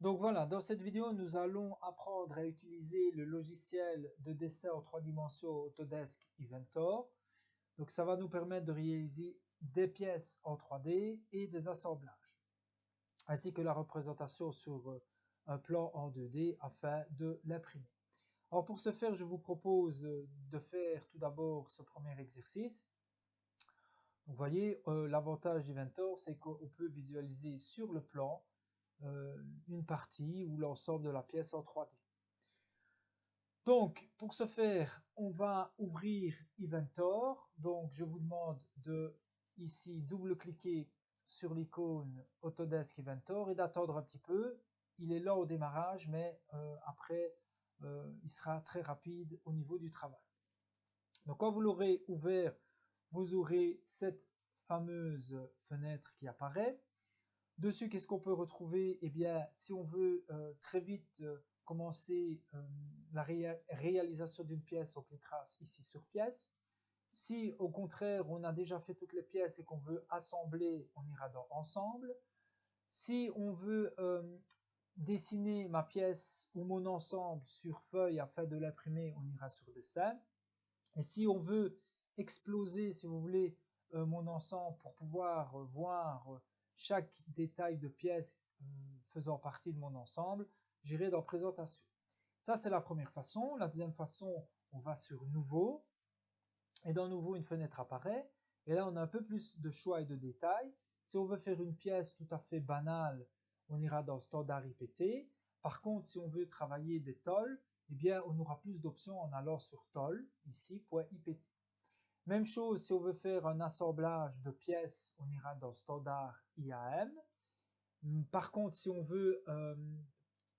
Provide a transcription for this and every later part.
Donc voilà, dans cette vidéo, nous allons apprendre à utiliser le logiciel de dessin en 3 dimensions Autodesk Inventor. Donc ça va nous permettre de réaliser des pièces en 3D et des assemblages, ainsi que la représentation sur un plan en 2D afin de l'imprimer. Alors pour ce faire, je vous propose de faire tout d'abord ce premier exercice. Donc vous voyez, l'avantage d'Inventor, c'est qu'on peut visualiser sur le plan une partie ou l'ensemble de la pièce en 3D. Donc, pour ce faire, on va ouvrir Inventor. Donc, je vous demande de, ici, double-cliquer sur l'icône Autodesk Inventor et d'attendre un petit peu. Il est lent au démarrage, mais après, il sera très rapide au niveau du travail. Donc, quand vous l'aurez ouvert, vous aurez cette fameuse fenêtre qui apparaît. Dessus, qu'est-ce qu'on peut retrouver? Eh bien, si on veut très vite commencer la réalisation d'une pièce, on cliquera ici sur pièce. Si au contraire, on a déjà fait toutes les pièces et qu'on veut assembler, on ira dans ensemble. Si on veut dessiner ma pièce ou mon ensemble sur feuille afin de l'imprimer, on ira sur dessin. Et si on veut exploser, si vous voulez, mon ensemble pour pouvoir voir chaque détail de pièce faisant partie de mon ensemble, j'irai dans présentation. Ça, c'est la première façon. La deuxième façon, on va sur nouveau. Et dans nouveau, une fenêtre apparaît. Et là, on a un peu plus de choix et de détails. Si on veut faire une pièce tout à fait banale, on ira dans standard IPT. Par contre, si on veut travailler des tolls, eh bien, on aura plus d'options en allant sur toll, ici, .ipt. Même chose, si on veut faire un assemblage de pièces, on ira dans standard IAM. Par contre, si on veut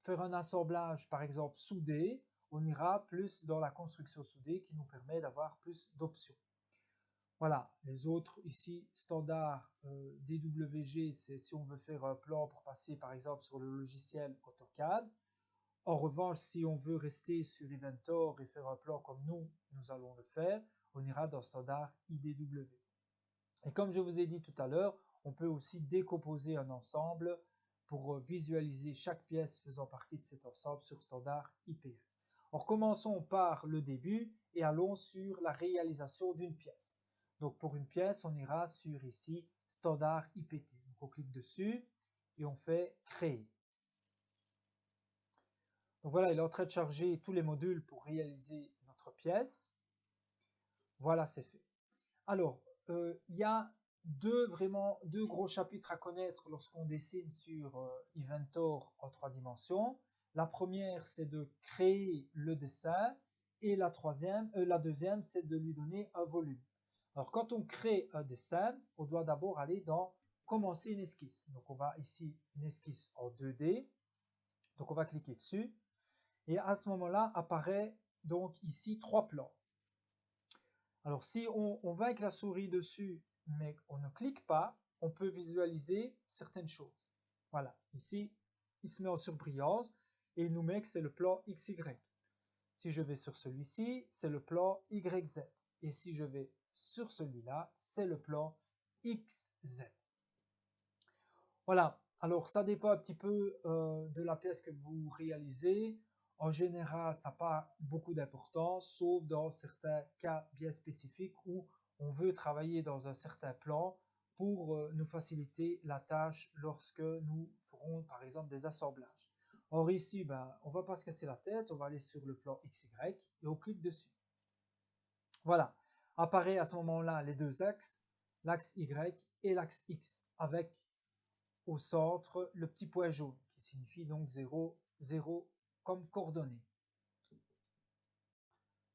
faire un assemblage, par exemple, soudé, on ira plus dans la construction soudée qui nous permet d'avoir plus d'options. Voilà, les autres ici, standard DWG, c'est si on veut faire un plan pour passer par exemple sur le logiciel AutoCAD. En revanche, si on veut rester sur Inventor et faire un plan comme nous allons le faire, on ira dans standard IDW. Et comme je vous ai dit tout à l'heure, on peut aussi décomposer un ensemble pour visualiser chaque pièce faisant partie de cet ensemble sur standard IPM. Alors commençons par le début et allons sur la réalisation d'une pièce. Donc pour une pièce, on ira sur ici standard IPT. Donc on clique dessus et on fait créer. Donc voilà, il est en train de charger tous les modules pour réaliser notre pièce. Voilà, c'est fait. Alors, il y a deux gros chapitres à connaître lorsqu'on dessine sur Inventor en 3 dimensions. La première, c'est de créer le dessin et la deuxième, c'est de lui donner un volume. Alors, quand on crée un dessin, on doit d'abord aller dans commencer une esquisse. Donc, on va ici une esquisse en 2D. Donc, on va cliquer dessus. Et à ce moment-là, apparaît donc ici 3 plans. Alors si on va avec la souris dessus, mais on ne clique pas, on peut visualiser certaines choses. Voilà, ici, il se met en surbrillance et il nous met que c'est le plan XY. Si je vais sur celui-ci, c'est le plan YZ. Et si je vais sur celui-là, c'est le plan XZ. Voilà, alors ça dépend un petit peu de la pièce que vous réalisez. En général, ça n'a pas beaucoup d'importance, sauf dans certains cas bien spécifiques où on veut travailler dans un certain plan pour nous faciliter la tâche lorsque nous ferons par exemple des assemblages. Or ici, on ne va pas se casser la tête, on va aller sur le plan XY et on clique dessus. Voilà, apparaît à ce moment-là les deux axes, l'axe Y et l'axe X, avec au centre le petit point jaune qui signifie donc 0, 0 comme coordonnée.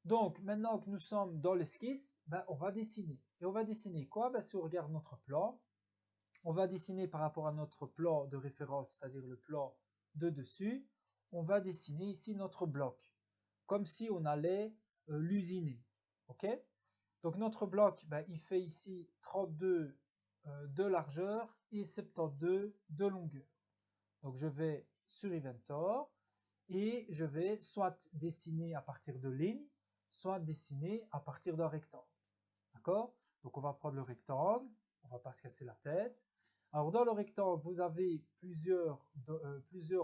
Donc maintenant que nous sommes dans l'esquisse, on va dessiner. Et on va dessiner quoi? Si on regarde notre plan, on va dessiner par rapport à notre plan de référence, c'est-à-dire le plan de dessus, on va dessiner ici notre bloc, comme si on allait l'usiner. Ok? Donc notre bloc, il fait ici 32 de largeur et 72 de longueur. Donc je vais sur Inventor et je vais soit dessiner à partir de lignes, soit dessiner à partir d'un rectangle. D'accord? Donc on va prendre le rectangle, on ne va pas se casser la tête. Alors dans le rectangle, vous avez plusieurs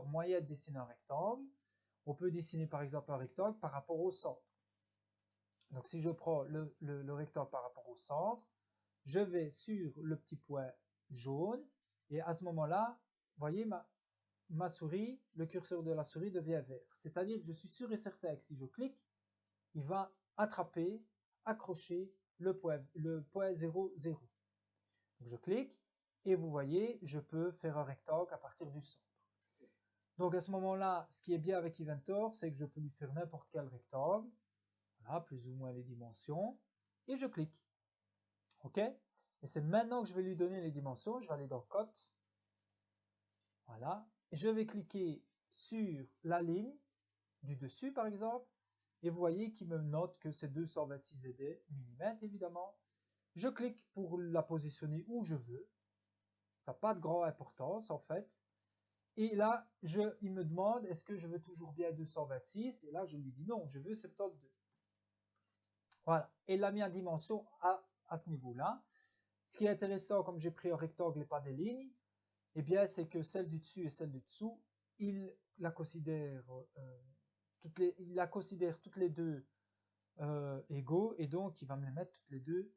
moyens de dessiner un rectangle. On peut dessiner par exemple un rectangle par rapport au centre. Donc si je prends le rectangle par rapport au centre, je vais sur le petit point jaune et à ce moment-là, vous voyez ma souris, le curseur de la souris devient vert. C'est-à-dire que je suis sûr et certain que si je clique, il va attraper, accrocher le point 0, 0. Donc je clique et vous voyez, je peux faire un rectangle à partir du centre. Donc à ce moment-là, ce qui est bien avec Inventor, c'est que je peux lui faire n'importe quel rectangle, voilà, plus ou moins les dimensions, et je clique. OK? Et c'est maintenant que je vais lui donner les dimensions, je vais aller dans Code, voilà, et je vais cliquer sur la ligne du dessus par exemple, et vous voyez qu'il me note que c'est 226 mm évidemment. Je clique pour la positionner où je veux, ça n'a pas de grande importance en fait. Et là, il me demande, est-ce que je veux toujours bien 226? Et là, je lui dis non, je veux 72. Voilà. Et il l'a mis en dimension à ce niveau-là. Ce qui est intéressant, comme j'ai pris un rectangle et pas des lignes, eh bien, c'est que celle du dessus et celle du dessous, il la considère toutes les deux égaux, et donc il va me les mettre toutes les deux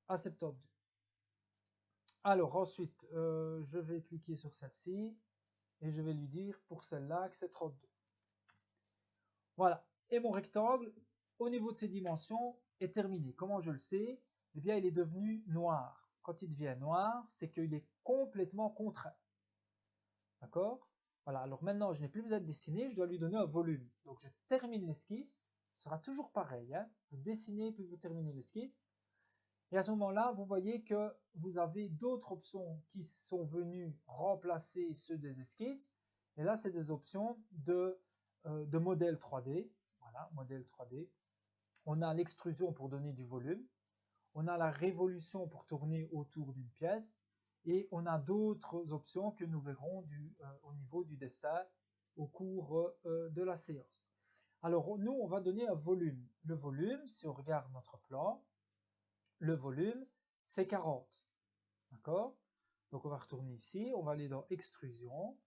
à 72. Alors ensuite, je vais cliquer sur celle-ci, et je vais lui dire pour celle-là que c'est 32. Voilà, et mon rectangle, au niveau de ses dimensions, est terminé. Comment je le sais? Eh bien, il est devenu noir. Quand il devient noir, c'est qu'il est complètement contraint. D'accord? Voilà, alors maintenant, je n'ai plus besoin de dessiner, je dois lui donner un volume. Donc, je termine l'esquisse, ce sera toujours pareil, hein? Vous dessinez, puis vous terminez l'esquisse. Et à ce moment-là, vous voyez que vous avez d'autres options qui sont venues remplacer ceux des esquisses. Et là, c'est des options de modèle 3D. Voilà, modèle 3D. On a l'extrusion pour donner du volume. On a la révolution pour tourner autour d'une pièce. Et on a d'autres options que nous verrons au niveau du dessin au cours de la séance. Alors, nous, on va donner un volume. Le volume, si on regarde notre plan, le volume, c'est 40. D'accord? Donc on va retourner ici, on va aller dans extrusion.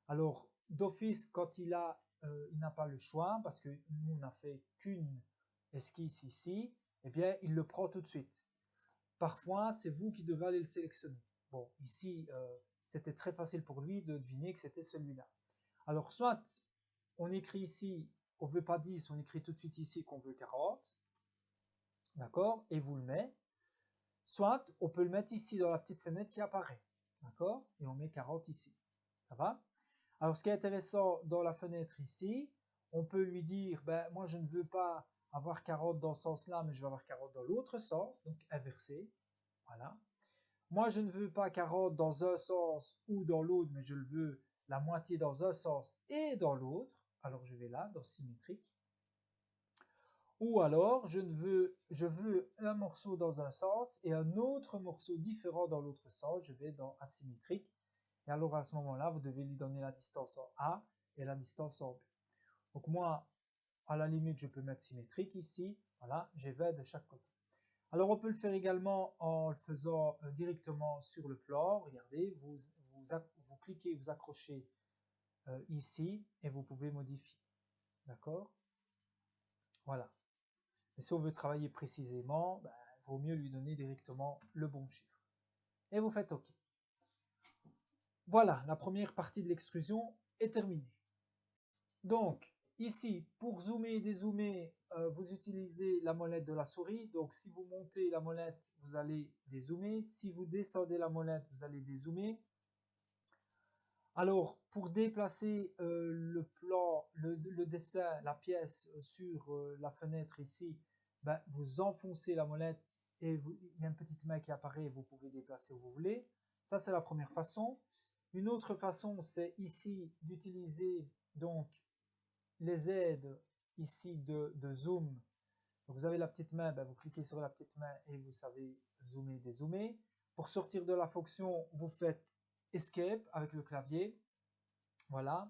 Alors d'office, quand il n'a pas le choix, parce que nous on n'a fait qu'une esquisse ici, eh bien il le prend tout de suite. Parfois, c'est vous qui devez aller le sélectionner. Bon, ici, c'était très facile pour lui de deviner que c'était celui-là. Alors soit on écrit ici, on ne veut pas 10, on écrit tout de suite ici qu'on veut 40. D'accord? Et vous le met. Soit on peut le mettre ici dans la petite fenêtre qui apparaît. D'accord? Et on met 40 ici. Ça va? Alors ce qui est intéressant dans la fenêtre ici, on peut lui dire, ben moi je ne veux pas avoir 40 dans ce sens-là, mais je veux avoir 40 dans l'autre sens, donc inversé. Voilà. Moi je ne veux pas 40 dans un sens ou dans l'autre, mais je le veux la moitié dans un sens et dans l'autre. Alors je vais là, dans symétrique. Ou alors, je veux un morceau dans un sens et un autre morceau différent dans l'autre sens. Je vais dans asymétrique. Et alors, à ce moment-là, vous devez lui donner la distance en A et la distance en B. Donc moi, à la limite, je peux mettre symétrique ici. Voilà, j'ai 20 de chaque côté. Alors, on peut le faire également en le faisant directement sur le plan. Regardez, vous cliquez, vous accrochez ici et vous pouvez modifier. D'accord? Voilà. Mais si on veut travailler précisément, ben, il vaut mieux lui donner directement le bon chiffre. Et vous faites OK. Voilà, la première partie de l'extrusion est terminée. Donc, ici, pour zoomer et dézoomer, vous utilisez la molette de la souris. Donc, si vous montez la molette, vous allez dézoomer. Si vous descendez la molette, vous allez dézoomer. Alors, pour déplacer le plan, le dessin, la pièce sur la fenêtre ici, ben, vous enfoncez la molette et il y a une petite main qui apparaît et vous pouvez déplacer où vous voulez. Ça, c'est la première façon. Une autre façon, c'est ici d'utiliser donc les aides ici de zoom. Donc, vous avez la petite main, ben, vous cliquez sur la petite main et vous savez zoomer, dézoomer. Pour sortir de la fonction, vous faites Escape avec le clavier. Voilà.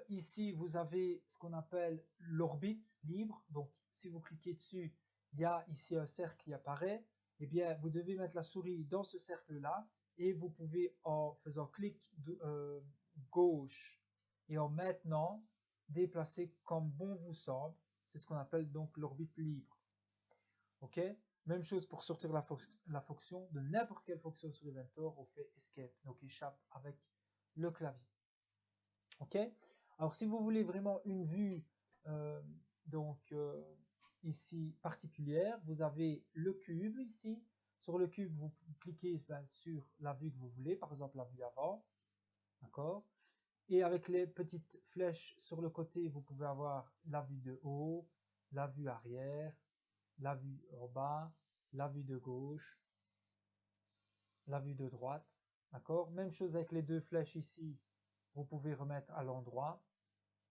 Ici, vous avez ce qu'on appelle l'orbite libre. Donc, si vous cliquez dessus, il y a ici un cercle qui apparaît. Eh bien, vous devez mettre la souris dans ce cercle-là et vous pouvez, en faisant clic gauche et en maintenant, déplacer comme bon vous semble. C'est ce qu'on appelle donc l'orbite libre. Ok? Même chose pour sortir la fonction de n'importe quelle fonction sur Inventor, on fait Escape, donc échappe avec le clavier. Ok? Alors si vous voulez vraiment une vue ici particulière, vous avez le cube ici. Sur le cube, vous cliquez sur la vue que vous voulez, par exemple la vue avant. D'accord? Et avec les petites flèches sur le côté, vous pouvez avoir la vue de haut, la vue arrière, la vue en bas, la vue de gauche, la vue de droite. D'accord? Même chose avec les deux flèches ici, vous pouvez remettre à l'endroit.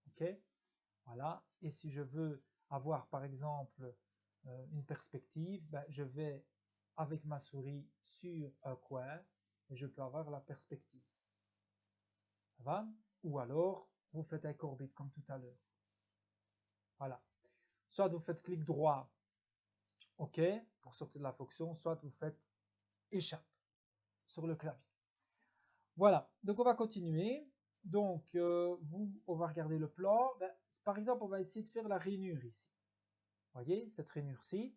Ok? Voilà. Et si je veux avoir par exemple une perspective, je vais avec ma souris sur un coin et je peux avoir la perspective. Ça va? Ou alors, vous faites avec orbite comme tout à l'heure. Voilà. Soit vous faites clic droit, OK, pour sortir de la fonction, soit vous faites échappe sur le clavier. Voilà. Donc, on va continuer. Donc, on va regarder le plan. Par exemple, on va essayer de faire la rainure ici. Vous voyez, cette rainure-ci.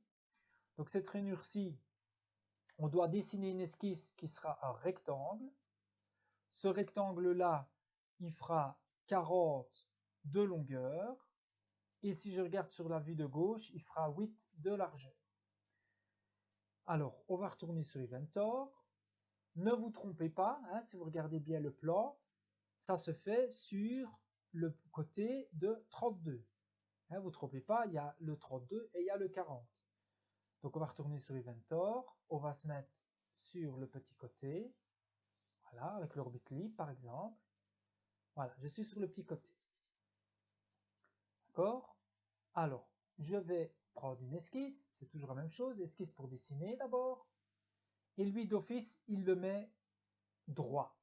Donc, cette rainure-ci, on doit dessiner une esquisse qui sera un rectangle. Ce rectangle-là, il fera 40 de longueur. Et si je regarde sur la vue de gauche, il fera 8 de largeur. Alors, on va retourner sur Inventor. Ne vous trompez pas, hein, si vous regardez bien le plan, ça se fait sur le côté de 32. Hein, vous ne trompez pas, il y a le 32 et il y a le 40. Donc, on va retourner sur Inventor. On va se mettre sur le petit côté. Voilà, avec l'orbite libre, par exemple. Voilà, je suis sur le petit côté. D'accord? Alors, je vais prendre une esquisse, c'est toujours la même chose, esquisse pour dessiner d'abord, et lui d'office, il le met droit.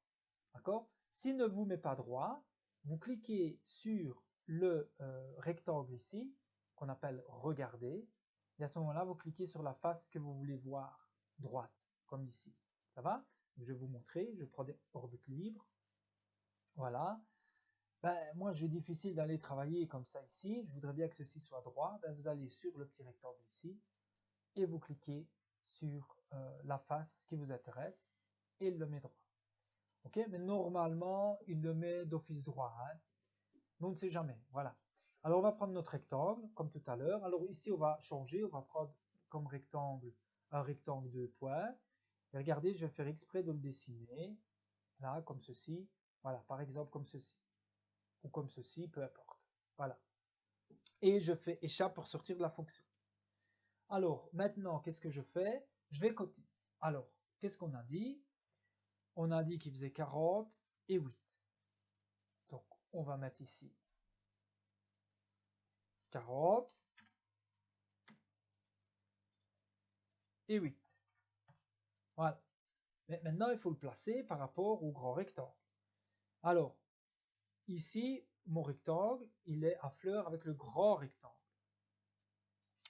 D'accord? S'il ne vous met pas droit, vous cliquez sur le rectangle ici, qu'on appelle regarder, et à ce moment-là, vous cliquez sur la face que vous voulez voir droite, comme ici. Ça va? Je vais vous montrer, je prends des orbites libres. Voilà. Moi, j'ai difficile d'aller travailler comme ça ici. Je voudrais bien que ceci soit droit. Vous allez sur le petit rectangle ici et vous cliquez sur la face qui vous intéresse et il le met droit. Ok, mais normalement, il le met d'office droit. Hein. Mais on ne sait jamais. Voilà. Alors, on va prendre notre rectangle comme tout à l'heure. Alors ici, on va changer. On va prendre comme rectangle un rectangle de points. Et regardez, je vais faire exprès de le dessiner. Là, comme ceci. Voilà, par exemple, comme ceci. Ou comme ceci, peu importe. Voilà. Et je fais échappe pour sortir de la fonction. Alors, maintenant, qu'est-ce que je fais? Je vais coter. Alors, qu'est-ce qu'on a dit? On a dit qu'il faisait 40 et 8. Donc, on va mettre ici 40 et 8. Voilà. Mais maintenant, il faut le placer par rapport au grand rectangle. Alors, ici, mon rectangle, il est à fleur avec le grand rectangle.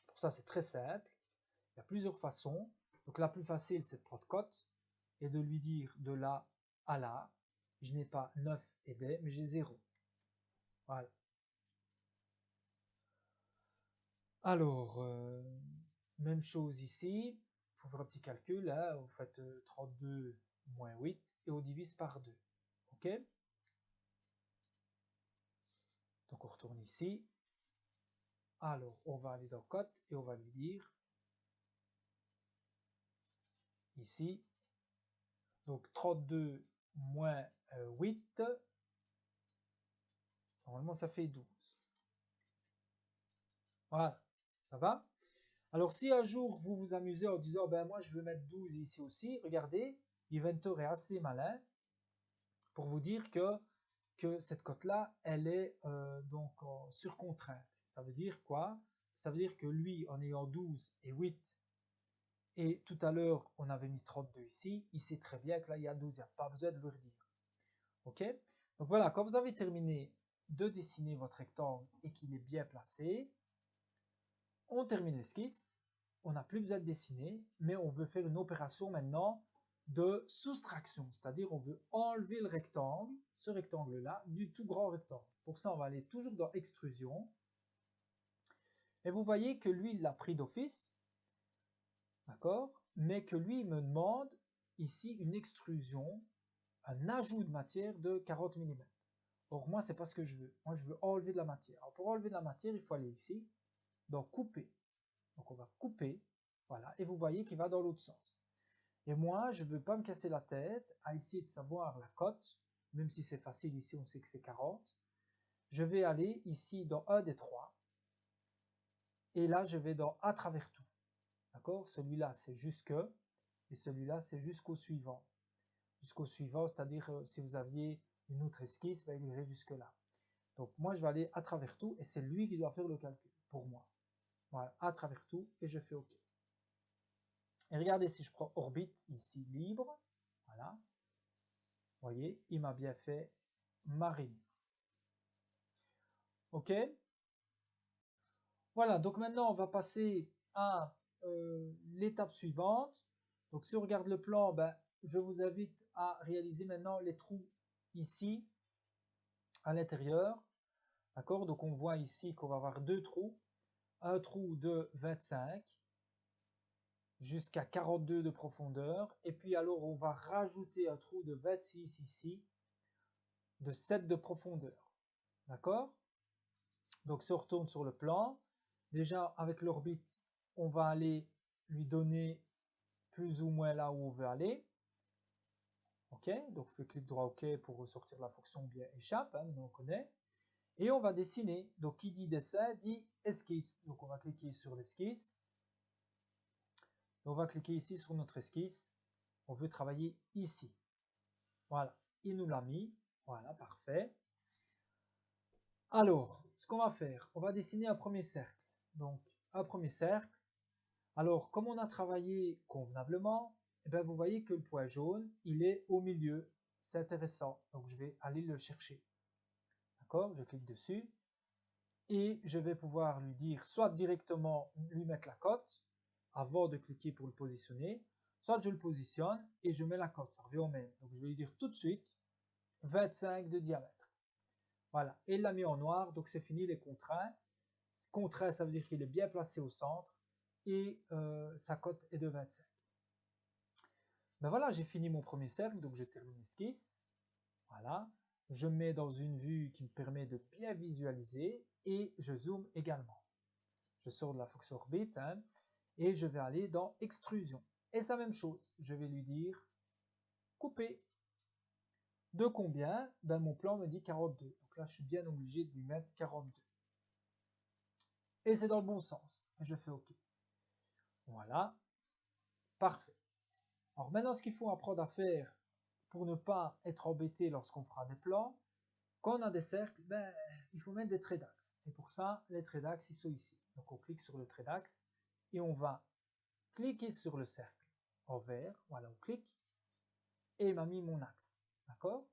Pour ça, c'est très simple. Il y a plusieurs façons. Donc, la plus facile, c'est de prendre cote et de lui dire de là à là. Je n'ai pas 9 et des, mais j'ai 0. Voilà. Alors, même chose ici. Il faut faire un petit calcul. Là, vous faites 32 moins 8 et on divise par 2. OK? Donc, on retourne ici. Alors, on va aller dans cote et on va lui dire ici. Donc, 32 moins 8. Normalement, ça fait 12. Voilà. Ça va? Alors, si un jour vous vous amusez en disant, moi je veux mettre 12 ici aussi, regardez, Inventor est assez malin pour vous dire que cette cote-là, elle est donc sur contrainte. Ça veut dire quoi? Ça veut dire que lui, en ayant 12 et 8, et tout à l'heure, on avait mis 32 ici, il sait très bien que là, il y a 12, il n'y a pas besoin de le redire. OK? Donc voilà, quand vous avez terminé de dessiner votre rectangle et qu'il est bien placé, on termine l'esquisse, on n'a plus besoin de dessiner, mais on veut faire une opération maintenant de soustraction, c'est-à-dire on veut enlever le rectangle, ce rectangle-là, du tout grand rectangle. Pour ça, on va aller toujours dans extrusion. Et vous voyez que lui, il l'a pris d'office, d'accord, mais que lui, il me demande ici une extrusion, un ajout de matière de 40 mm. Or, moi, c'est pas ce que je veux. Moi, je veux enlever de la matière. Alors, pour enlever de la matière, il faut aller ici, dans couper. Donc, on va couper, voilà, et vous voyez qu'il va dans l'autre sens. Et moi, je ne veux pas me casser la tête à essayer de savoir la cote, même si c'est facile, ici on sait que c'est 40. Je vais aller ici dans un des trois, et là je vais dans à travers tout. D'accord? Celui-là c'est jusque, et celui-là c'est jusqu'au suivant. Jusqu'au suivant, c'est-à-dire si vous aviez une autre esquisse, ben, il irait jusque là. Donc moi je vais aller à travers tout, et c'est lui qui doit faire le calcul, pour moi. Voilà, à travers tout, et je fais OK. Et regardez si je prends orbite ici libre, voilà. Vous voyez, il m'a bien fait marine. OK? Voilà, donc maintenant on va passer à l'étape suivante. Donc si on regarde le plan, ben, je vous invite à réaliser maintenant les trous ici à l'intérieur. D'accord? Donc on voit ici qu'on va avoir deux trous. Un trou de 25 jusqu'à 42 de profondeur. Et puis alors on va rajouter un trou de 26 ici de 7 de profondeur. D'accord? Donc si on retourne sur le plan, déjà avec l'orbite, on va aller lui donner plus ou moins là où on veut aller. OK, donc on fait clic droit OK pour ressortir la fonction bien échappe, hein, on connaît. Et on va dessiner. Donc qui dit dessin dit esquisse. Donc on va cliquer sur l'esquisse. On va cliquer ici sur notre esquisse. On veut travailler ici. Voilà, il nous l'a mis. Voilà, parfait. Alors, ce qu'on va faire, on va dessiner un premier cercle. Donc, un premier cercle. Alors, comme on a travaillé convenablement, eh bien, vous voyez que le point jaune, il est au milieu. C'est intéressant. Donc, je vais aller le chercher. D'accord? Je clique dessus. Et je vais pouvoir lui dire, soit directement lui mettre la cote, avant de cliquer pour le positionner, soit je le positionne et je mets la cote. Ça revient au même. Donc, je vais lui dire tout de suite 25 de diamètre. Voilà. Et il l'a mis en noir. Donc, c'est fini les contraints. Contraint, ça veut dire qu'il est bien placé au centre. Et sa cote est de 25. Ben voilà, j'ai fini mon premier cercle, donc je termine l'esquisse. Voilà, je mets dans une vue qui me permet de bien visualiser et je zoome également. Je sors de la fonction orbite hein, et je vais aller dans extrusion. Et c'est la même chose, je vais lui dire couper. De combien? Ben mon plan me dit 42. Donc là, je suis bien obligé de lui mettre 42. Et c'est dans le bon sens. Et je fais OK. Voilà, parfait. Alors maintenant, ce qu'il faut apprendre à faire pour ne pas être embêté lorsqu'on fera des plans, quand on a des cercles, ben, il faut mettre des traits d'axe. Et pour ça, les traits d'axe, ils sont ici. Donc on clique sur le trait d'axe et on va cliquer sur le cercle en vert. Voilà, on clique et il m'a mis mon axe. D'accord?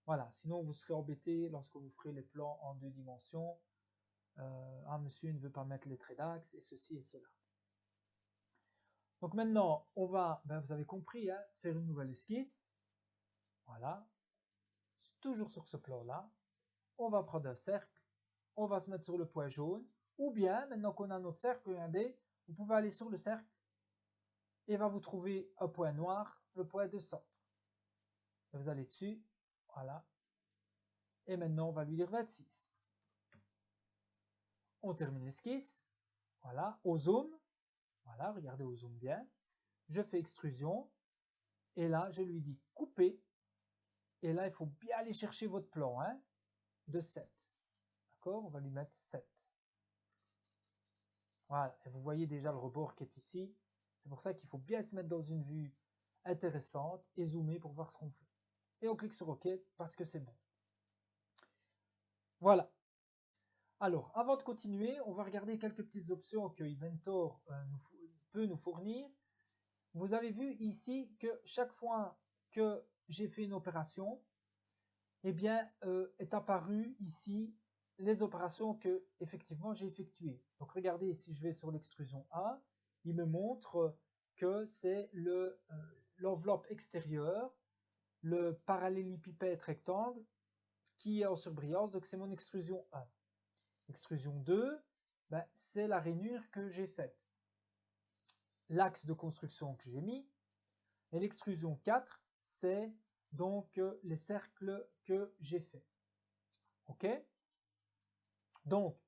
Voilà, sinon vous serez embêté lorsque vous ferez les plans en 2 dimensions. Ah, monsieur ne veut pas mettre les traits d'axe et ceci et cela. Donc maintenant, on va, ben, vous avez compris, hein, faire une nouvelle esquisse. Voilà, toujours sur ce plan-là. On va prendre un cercle, on va se mettre sur le point jaune, ou bien, maintenant qu'on a notre cercle, regardez, vous pouvez aller sur le cercle et va vous trouver un point noir, le point de centre. Et vous allez dessus, voilà. Et maintenant, on va lui dire 26. On termine l'esquisse, voilà, au zoom, voilà, regardez au zoom bien. Je fais extrusion, et là, je lui dis couper, et là, il faut bien aller chercher votre plan, hein, de 7. D'accord? On va lui mettre 7. Voilà, et vous voyez déjà le rebord qui est ici. C'est pour ça qu'il faut bien se mettre dans une vue intéressante et zoomer pour voir ce qu'on fait. Et on clique sur OK parce que c'est bon. Voilà. Alors, avant de continuer, on va regarder quelques petites options que Inventor peut nous fournir. Vous avez vu ici que chaque fois que j'ai fait une opération, eh bien, est apparu ici les opérations que effectivement j'ai effectuées. Donc regardez, si je vais sur l'extrusion A, il me montre que c'est l'enveloppe extérieure, le parallélépipède rectangle qui est en surbrillance, donc c'est mon extrusion 1. Extrusion 2, ben, c'est la rainure que j'ai faite. L'axe de construction que j'ai mis. Et l'extrusion 4, c'est donc les cercles que j'ai faits. OK? Donc,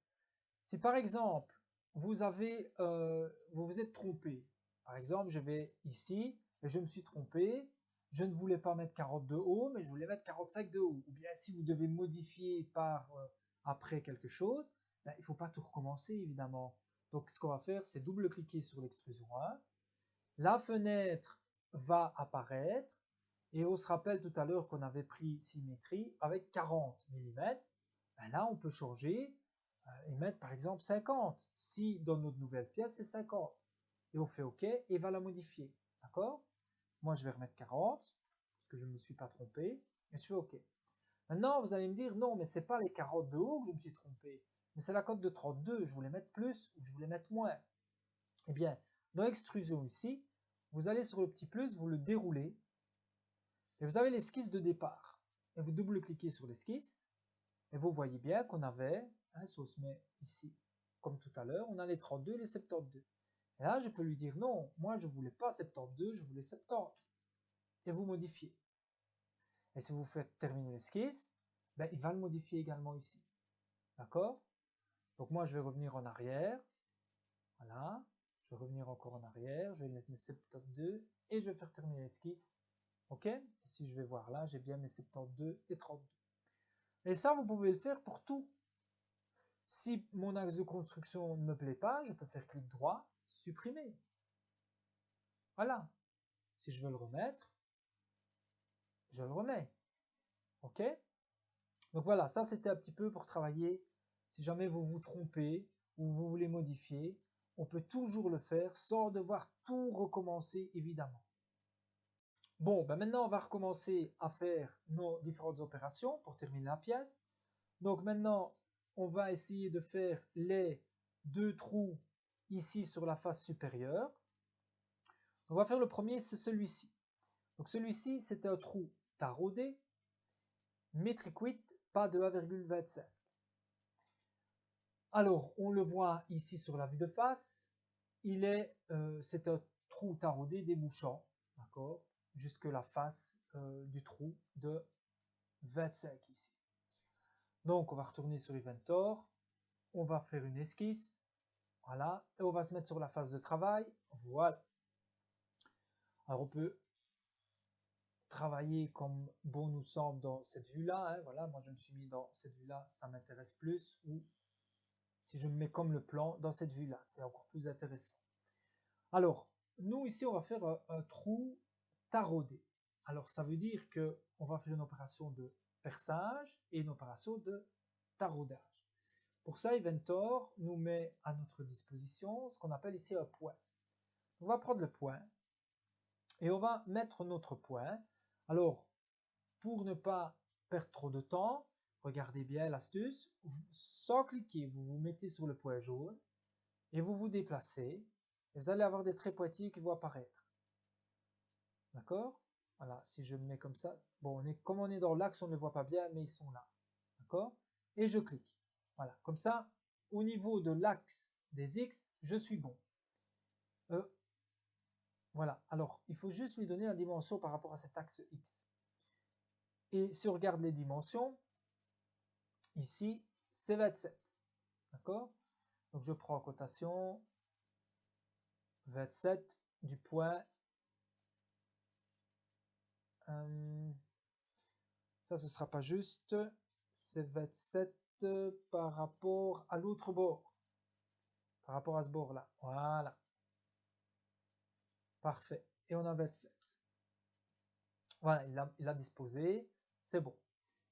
si par exemple, vous vous êtes trompé, par exemple, je vais ici, et je me suis trompé, je ne voulais pas mettre 40 de haut, mais je voulais mettre 45 de haut. Ou bien si vous devez modifier après quelque chose, ben, il ne faut pas tout recommencer, évidemment. Donc, ce qu'on va faire, c'est double-cliquer sur l'extrusion 1. La fenêtre va apparaître, et on se rappelle tout à l'heure qu'on avait pris symétrie avec 40 mm. Ben là, on peut changer et mettre par exemple 50. Si dans notre nouvelle pièce, c'est 50. Et on fait OK et va la modifier. D'accord? Moi, je vais remettre 40, parce que je ne me suis pas trompé, et je fais OK. Maintenant, vous allez me dire, non, mais ce n'est pas les 40 de haut que je me suis trompé, mais c'est la cote de 32, je voulais mettre plus ou je voulais mettre moins. Eh bien, dans l'extrusion ici, vous allez sur le petit plus, vous le déroulez, et vous avez l'esquisse de départ. Et vous double-cliquez sur l'esquisse, et vous voyez bien qu'on avait, si on se met ici, comme tout à l'heure, on a les 32 et les 72. Et là, je peux lui dire non, moi je ne voulais pas 72, je voulais 70. Et vous modifiez. Et si vous faites terminer l'esquisse, ben, il va le modifier également ici. D'accord? Donc moi je vais revenir en arrière. Voilà. Je vais revenir encore en arrière. Je vais mettre mes 72 et je vais faire terminer l'esquisse. OK? Et si je vais voir là, j'ai bien mes 72 et 32. Et ça, vous pouvez le faire pour tout. Si mon axe de construction ne me plaît pas, je peux faire clic droit, supprimer. Voilà. Si je veux le remettre, je le remets. OK? Donc voilà, ça c'était un petit peu pour travailler. Si jamais vous vous trompez ou vous voulez modifier, on peut toujours le faire sans devoir tout recommencer évidemment. Bon, ben maintenant on va recommencer à faire nos différentes opérations pour terminer la pièce. Donc maintenant, on va essayer de faire les deux trous ici sur la face supérieure. On va faire le premier, c'est celui-ci. Donc celui-ci, c'est un trou taraudé, métrique 8, pas de 1,25. Alors, on le voit ici sur la vue de face, c'est un trou taraudé débouchant, d'accord, jusque la face du trou de 25 ici. Donc, on va retourner sur Inventor, on va faire une esquisse, voilà, et on va se mettre sur la face de travail, voilà. Alors, on peut travailler comme bon nous semble dans cette vue-là, hein, voilà, moi je me suis mis dans cette vue-là, ça m'intéresse plus, ou si je me mets comme le plan dans cette vue-là, c'est encore plus intéressant. Alors, nous ici, on va faire un trou taraudé. Alors, ça veut dire que on va faire une opération de perçage et une opération de taraudage. Pour ça, Inventor nous met à notre disposition ce qu'on appelle ici un point. On va prendre le point et on va mettre notre point. Alors, pour ne pas perdre trop de temps, regardez bien l'astuce, sans cliquer, vous vous mettez sur le point jaune et vous vous déplacez. Et vous allez avoir des traits pointillés qui vont apparaître. D'accord? Voilà, si je me mets comme ça, bon, comme on est dans l'axe, on ne les voit pas bien, mais ils sont là. D'accord? Et je clique. Voilà, comme ça, au niveau de l'axe des X, je suis bon. Voilà, alors, il faut juste lui donner la dimension par rapport à cet axe X. Et si on regarde les dimensions, ici, c'est 27. D'accord? Donc, je prends en cotation 27 du point. Ça, ce ne sera pas juste. C'est 27 par rapport à l'autre bord. Par rapport à ce bord-là. Voilà. Parfait. Et on a 27. Voilà, il a disposé. C'est bon.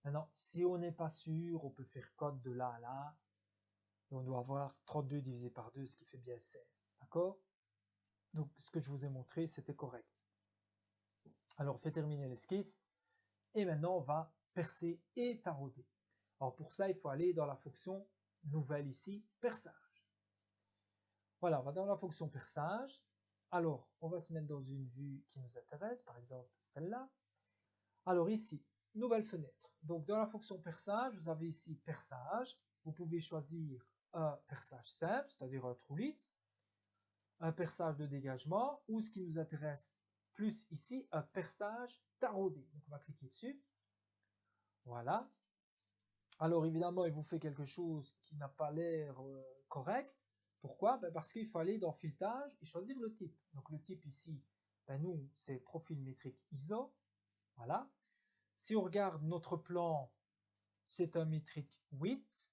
Maintenant, si on n'est pas sûr, on peut faire code de là à là. Et on doit avoir 32 divisé par 2, ce qui fait bien 16. D'accord? Donc, ce que je vous ai montré, c'était correct. Alors, on fait terminer l'esquisse. Et maintenant, on va percer et tarauder. Alors, pour ça, il faut aller dans la fonction nouvelle ici, perçage. Voilà, on va dans la fonction perçage. Alors, on va se mettre dans une vue qui nous intéresse, par exemple celle-là. Alors ici, nouvelle fenêtre. Donc dans la fonction perçage, vous avez ici perçage. Vous pouvez choisir un perçage simple, c'est-à-dire un trou lisse, un perçage de dégagement, ou ce qui nous intéresse plus ici, un perçage taraudé. Donc on va cliquer dessus. Voilà. Alors évidemment, il vous fait quelque chose qui n'a pas l'air correct. Pourquoi? Ben parce qu'il faut aller dans filetage et choisir le type. Donc le type ici, ben nous, c'est profil métrique ISO. Voilà. Si on regarde notre plan, c'est un métrique 8.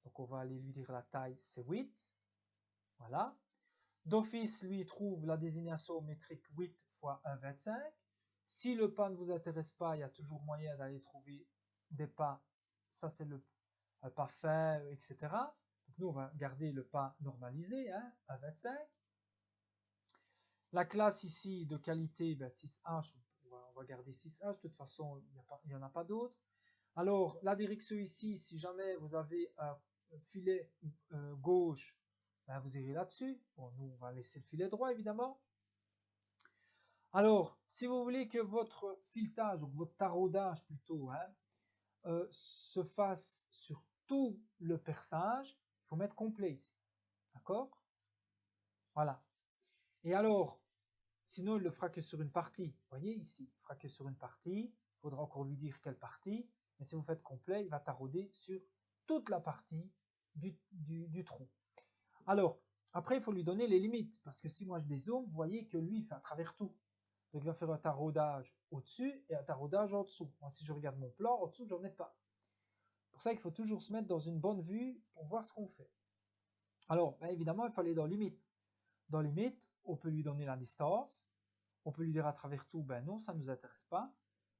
Donc on va aller lui dire la taille, c'est 8. Voilà. D'office, lui, trouve la désignation métrique 8 x 1,25. Si le pas ne vous intéresse pas, il y a toujours moyen d'aller trouver des pas. Ça, c'est le pas fin, etc. Donc nous, on va garder le pas normalisé, hein, 1,25. La classe ici de qualité, ben, 6H, on va garder 6H. De toute façon, il n'y en a pas d'autres. Alors, la direction ici, si jamais vous avez un filet gauche, ben, vous irez là-dessus. Bon, nous, on va laisser le filet droit, évidemment. Alors, si vous voulez que votre filetage, ou votre taraudage plutôt, hein, se fasse sur tout le perçage, il faut mettre complet ici. D'accord? Voilà. Et alors, sinon, il ne le fera que sur une partie. Vous voyez ici, il ne fera que sur une partie. Il faudra encore lui dire quelle partie. Mais si vous faites complet, il va tarauder sur toute la partie du trou. Alors, après, il faut lui donner les limites. Parce que si moi je dézoome, vous voyez que lui, il fait à travers tout. Donc, il va faire un taraudage au-dessus et un taraudage en dessous. Moi, si je regarde mon plan, en dessous, j'en ai pas. C'est pour ça qu'il faut toujours se mettre dans une bonne vue pour voir ce qu'on fait. Alors, ben, évidemment, il faut aller dans limite. Dans limite, on peut lui donner la distance. On peut lui dire à travers tout, ben non, ça ne nous intéresse pas.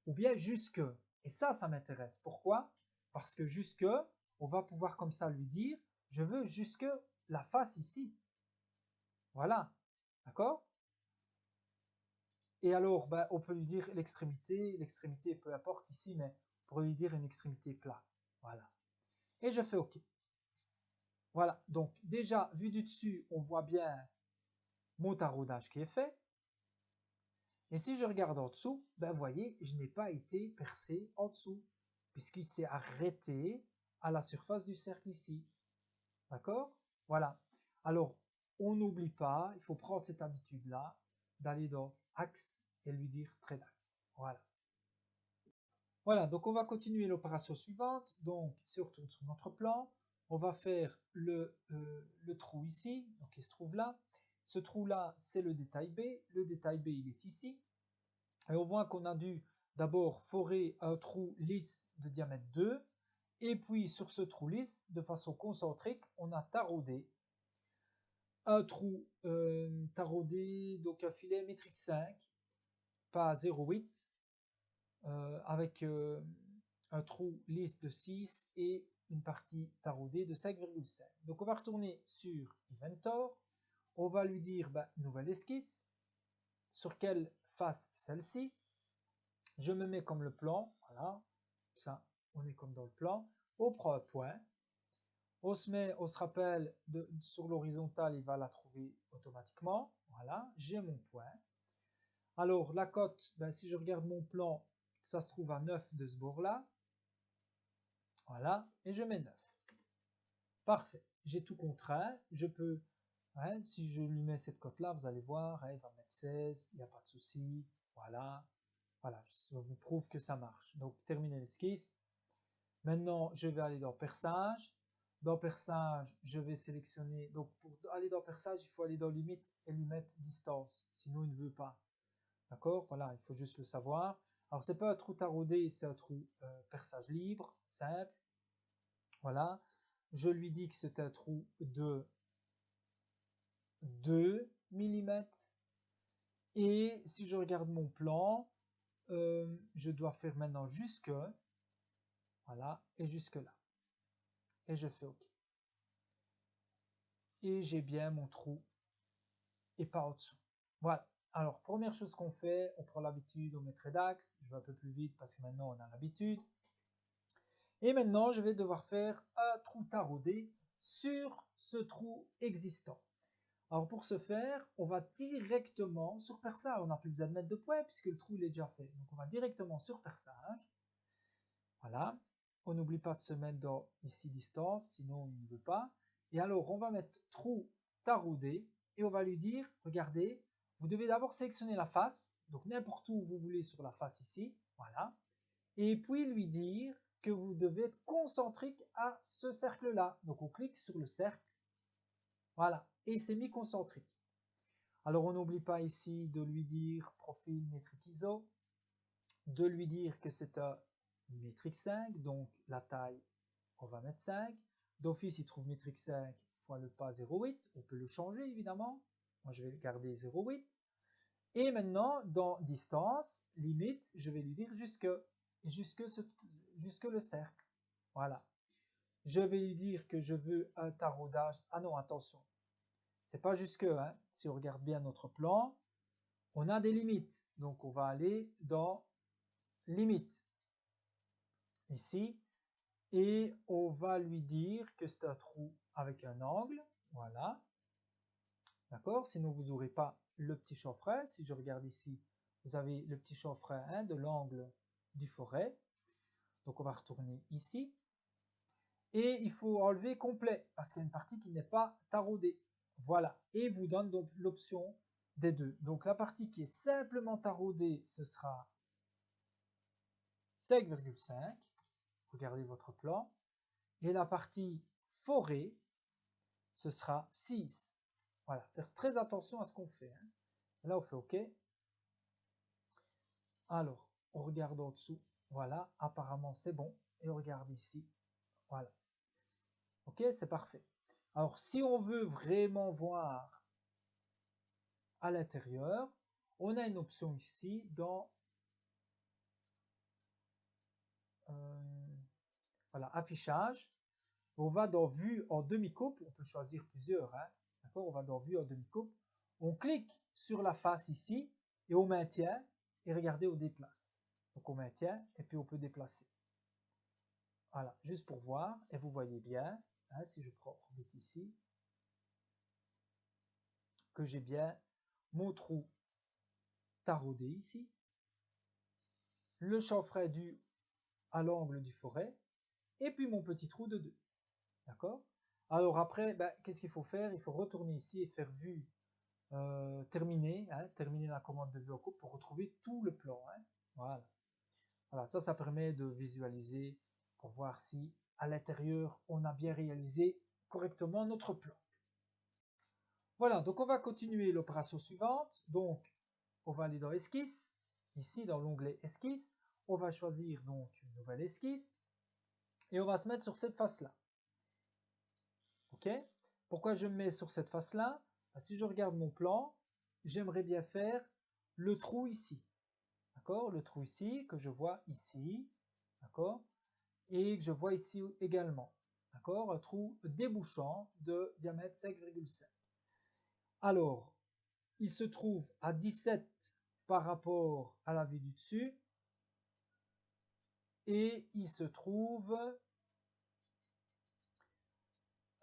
Ou bien jusque. Et ça m'intéresse. Pourquoi? Parce que jusque, on va pouvoir comme ça lui dire, je veux jusque la face ici. Voilà. D'accord? Et alors, ben, on peut lui dire l'extrémité, peu importe ici, mais on pourrait lui dire une extrémité plat. Voilà. Et je fais OK. Voilà. Donc, déjà, vu du dessus, on voit bien mon taraudage qui est fait. Et si je regarde en dessous, ben vous voyez, je n'ai pas été percé en dessous, puisqu'il s'est arrêté à la surface du cercle ici. D'accord? Voilà. Alors, on n'oublie pas, il faut prendre cette habitude-là, d'aller dans axe et lui dire trait d'axe. Voilà. Voilà, donc on va continuer l'opération suivante. Donc, si on retourne sur notre plan, on va faire le trou ici, donc il se trouve là. Ce trou-là, c'est le détail B. Le détail B, il est ici. Et on voit qu'on a dû d'abord forer un trou lisse de diamètre 2. Et puis sur ce trou lisse, de façon concentrique, on a taraudé un trou taraudé, donc un filet métrique 5, pas 0,8, avec un trou lisse de 6 et une partie taraudée de 5,5. Donc on va retourner sur Inventor. On va lui dire nouvelle esquisse. Sur quelle face celle-ci? Je me mets comme le plan, voilà, ça, on est comme dans le plan. On prend un point, on se rappelle, sur l'horizontale, il va la trouver automatiquement. Voilà, j'ai mon point. Alors, la cote, si je regarde mon plan, ça se trouve à 9 de ce bord-là. Voilà, et je mets 9. Parfait, j'ai tout contraint, je peux, hein, si je lui mets cette cote-là, vous allez voir, hein, il va mettre 16, il n'y a pas de souci, voilà. Voilà, je vous prouve que ça marche. Donc, terminer l'esquisse. Maintenant, je vais aller dans perçage. Dans perçage, je vais sélectionner. Donc, pour aller dans perçage, il faut aller dans limite et lui mettre distance. Sinon, il ne veut pas. D'accord? Voilà, il faut juste le savoir. Alors, c'est pas un trou taraudé, c'est un trou perçage libre, simple. Voilà. Je lui dis que c'est un trou de 2 mm. Et si je regarde mon plan, je dois faire maintenant jusque. Voilà, et jusque là. Et je fais OK. Et j'ai bien mon trou et pas en dessous. Voilà. Alors, première chose qu'on fait, on prend l'habitude, on met trait d'axe. Je vais un peu plus vite parce que maintenant on a l'habitude. Et maintenant, je vais devoir faire un trou taraudé sur ce trou existant. Alors pour ce faire, on va directement sur paire 5. On n'a plus besoin de mettre de points puisque le trou il est déjà fait. Donc on va directement sur paire 5. Voilà. On n'oublie pas de se mettre dans ici distance, sinon il ne veut pas. Et alors on va mettre trou taraudé et on va lui dire, regardez, vous devez d'abord sélectionner la face, donc n'importe où vous voulez sur la face ici, voilà. Et puis lui dire que vous devez être concentrique à ce cercle-là. Donc on clique sur le cercle, voilà, et il s'est mis concentrique. Alors on n'oublie pas ici de lui dire profil métrique ISO, de lui dire que c'est un métrique 5, donc la taille, on va mettre 5. D'office, il trouve métrique 5 fois le pas 0,8. On peut le changer évidemment. Moi, je vais garder 0,8. Et maintenant, dans distance, limite, je vais lui dire jusque le cercle. Voilà. Je vais lui dire que je veux un taraudage. Ah non, attention. C'est pas jusque. Hein. Si on regarde bien notre plan, on a des limites. Donc, on va aller dans limite. Ici. Et on va lui dire que c'est un trou avec un angle. Voilà. D'accord? Sinon, vous n'aurez pas le petit chanfrein. Si je regarde ici, vous avez le petit chanfrein hein, de l'angle du forêt. Donc, on va retourner ici. Et il faut enlever complet parce qu'il y a une partie qui n'est pas taraudée. Voilà. Et il vous donne donc l'option des deux. Donc, la partie qui est simplement taraudée, ce sera 5,5. Regardez votre plan. Et la partie forêt, ce sera 6. Voilà, faire très attention à ce qu'on fait. Hein. Là, on fait OK. Alors, on regarde en dessous. Voilà, apparemment, c'est bon. Et on regarde ici. Voilà. OK, c'est parfait. Alors, si on veut vraiment voir à l'intérieur, on a une option ici dans voilà, affichage. On va dans vue en demi-coupe. On peut choisir plusieurs. Hein. D'accord, on va dans vue en demi-coupe. On clique sur la face ici et on maintient. Et regardez, on déplace. Donc on maintient et puis on peut déplacer. Voilà, juste pour voir. Et vous voyez bien, hein, si je prends ici, que j'ai bien mon trou taraudé ici. Le chanfrein dû à l'angle du forêt. Et puis mon petit trou de 2. D'accord? Alors après, ben, qu'est-ce qu'il faut faire? Il faut retourner ici et faire vue terminer, hein, terminer la commande de vue en coupe pour retrouver tout le plan. Hein. Voilà. Voilà, ça permet de visualiser pour voir si à l'intérieur on a bien réalisé correctement notre plan. Voilà, donc on va continuer l'opération suivante. Donc on va aller dans esquisse, ici dans l'onglet esquisse, on va choisir donc une nouvelle esquisse et on va se mettre sur cette face-là. Ok? Pourquoi je me mets sur cette face-là? Si je regarde mon plan, j'aimerais bien faire le trou ici. D'accord? Le trou ici, que je vois ici. D'accord? Et que je vois ici également. D'accord? Un trou débouchant de diamètre 5,5. Alors, il se trouve à 17 par rapport à la vue du dessus. Et il se trouve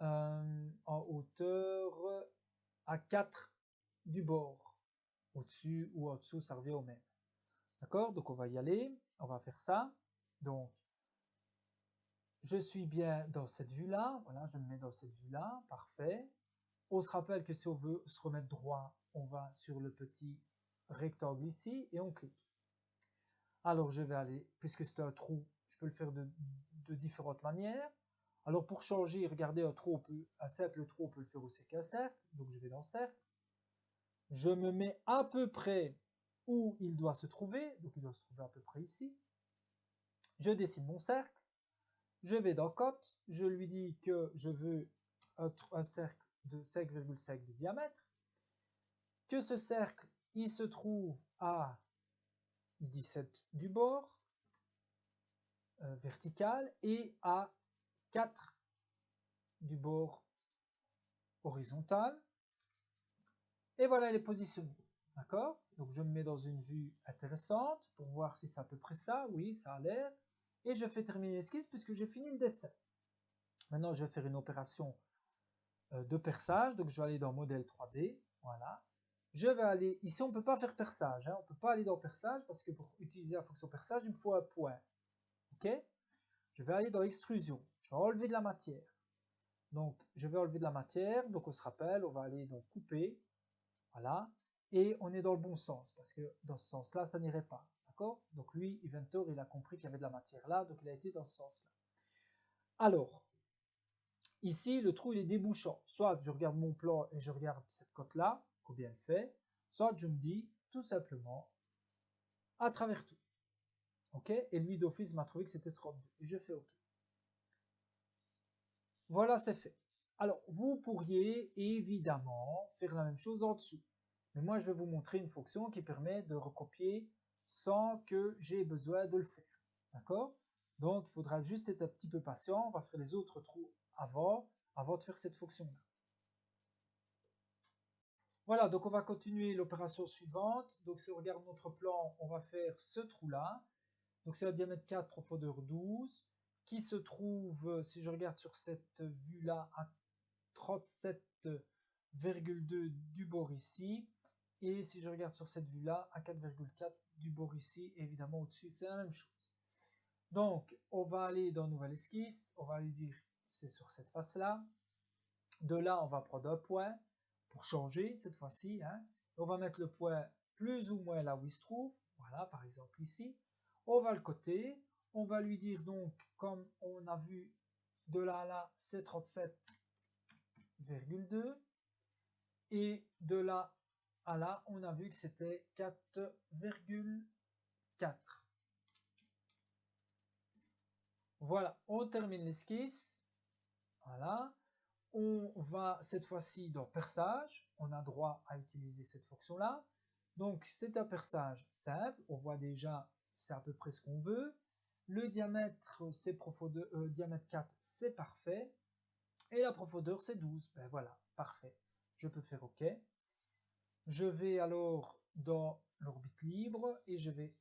en hauteur à 4 du bord. Au-dessus ou au-dessous, ça revient au même. D'accord? Donc on va y aller, on va faire ça. Donc, je suis bien dans cette vue-là. Voilà, je me mets dans cette vue-là. Parfait. On se rappelle que si on veut se remettre droit, on va sur le petit rectangle ici et on clique. Alors je vais aller, puisque c'est un trou, je peux le faire de différentes manières. Alors pour changer, regardez un trou, un simple trou, on peut le faire aussi avec un cercle. Donc je vais dans cercle. Je me mets à peu près où il doit se trouver. Donc il doit se trouver à peu près ici. Je dessine mon cercle. Je vais dans cote. Je lui dis que je veux un cercle de 5,5 de diamètre. Que ce cercle, il se trouve à 17 du bord vertical et à 4 du bord horizontal. Et voilà, il est positionné. D'accord? Donc je me mets dans une vue intéressante pour voir si c'est à peu près ça. Oui, ça a l'air. Et je fais terminer l'esquisse puisque j'ai fini le dessin. Maintenant, je vais faire une opération de perçage. Donc je vais aller dans modèle 3D, voilà. Je vais aller, ici on ne peut pas faire perçage, hein, on ne peut pas aller dans perçage parce que pour utiliser la fonction perçage, il me faut un point. Ok? Je vais aller dans extrusion, je vais enlever de la matière. Donc je vais enlever de la matière, donc on se rappelle, on va aller dans couper, voilà, et on est dans le bon sens, parce que dans ce sens-là, ça n'irait pas, d'accord? Donc lui, Inventor, il a compris qu'il y avait de la matière là, donc il a été dans ce sens-là. Alors, ici, le trou, il est débouchant. Soit je regarde mon plan et je regarde cette cote-là, combien elle fait, soit je me dis, tout simplement, à travers tout. Ok? Et lui, d'office, m'a trouvé que c'était 32, et je fais OK. Voilà, c'est fait. Alors, vous pourriez évidemment faire la même chose en dessous. Mais moi, je vais vous montrer une fonction qui permet de recopier sans que j'ai besoin de le faire. D'accord? Donc, il faudra juste être un petit peu patient. On va faire les autres trous avant de faire cette fonction-là. Voilà, donc on va continuer l'opération suivante. Donc, si on regarde notre plan, on va faire ce trou-là. Donc, c'est un diamètre 4, profondeur 12, qui se trouve, si je regarde sur cette vue-là, à 37,2 du bord ici. Et si je regarde sur cette vue-là, à 4,4 du bord ici, évidemment au-dessus, c'est la même chose. Donc, on va aller dans Nouvelle Esquisse, on va aller dire c'est sur cette face-là. De là, on va prendre un point pour changer cette fois-ci. Hein. On va mettre le point plus ou moins là où il se trouve. Voilà, par exemple ici. On va le coter. On va lui dire donc, comme on a vu de là à là, c'est 37,2. Et de là à là, on a vu que c'était 4,4. Voilà, on termine l'esquisse. Voilà. On va cette fois-ci dans perçage. On a droit à utiliser cette fonction-là. Donc, c'est un perçage simple. On voit déjà, c'est à peu près ce qu'on veut. Le diamètre, c'est profondeur, diamètre 4, c'est parfait. Et la profondeur, c'est 12. Ben voilà, parfait. Je peux faire OK. Je vais alors dans l'orbite libre et je vais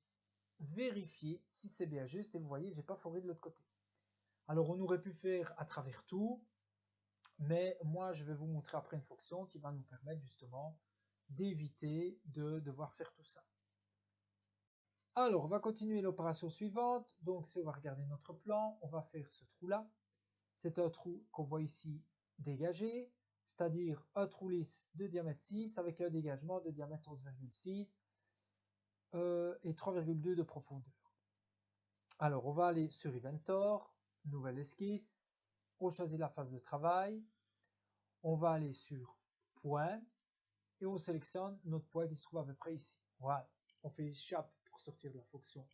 vérifier si c'est bien juste. Et vous voyez, j'ai pas foré de l'autre côté. Alors, on aurait pu faire à travers tout, mais moi, je vais vous montrer après une fonction qui va nous permettre justement d'éviter de devoir faire tout ça. Alors, on va continuer l'opération suivante. Donc, si on va regarder notre plan, on va faire ce trou-là. C'est un trou qu'on voit ici dégagé, c'est-à-dire un trou lisse de diamètre 6 avec un dégagement de diamètre 11,6 et 3,2 de profondeur. Alors, on va aller sur Inventor, nouvelle esquisse, on choisit la phase de travail, on va aller sur Point, et on sélectionne notre point qui se trouve à peu près ici. Voilà, on fait Échappe pour sortir de la fonction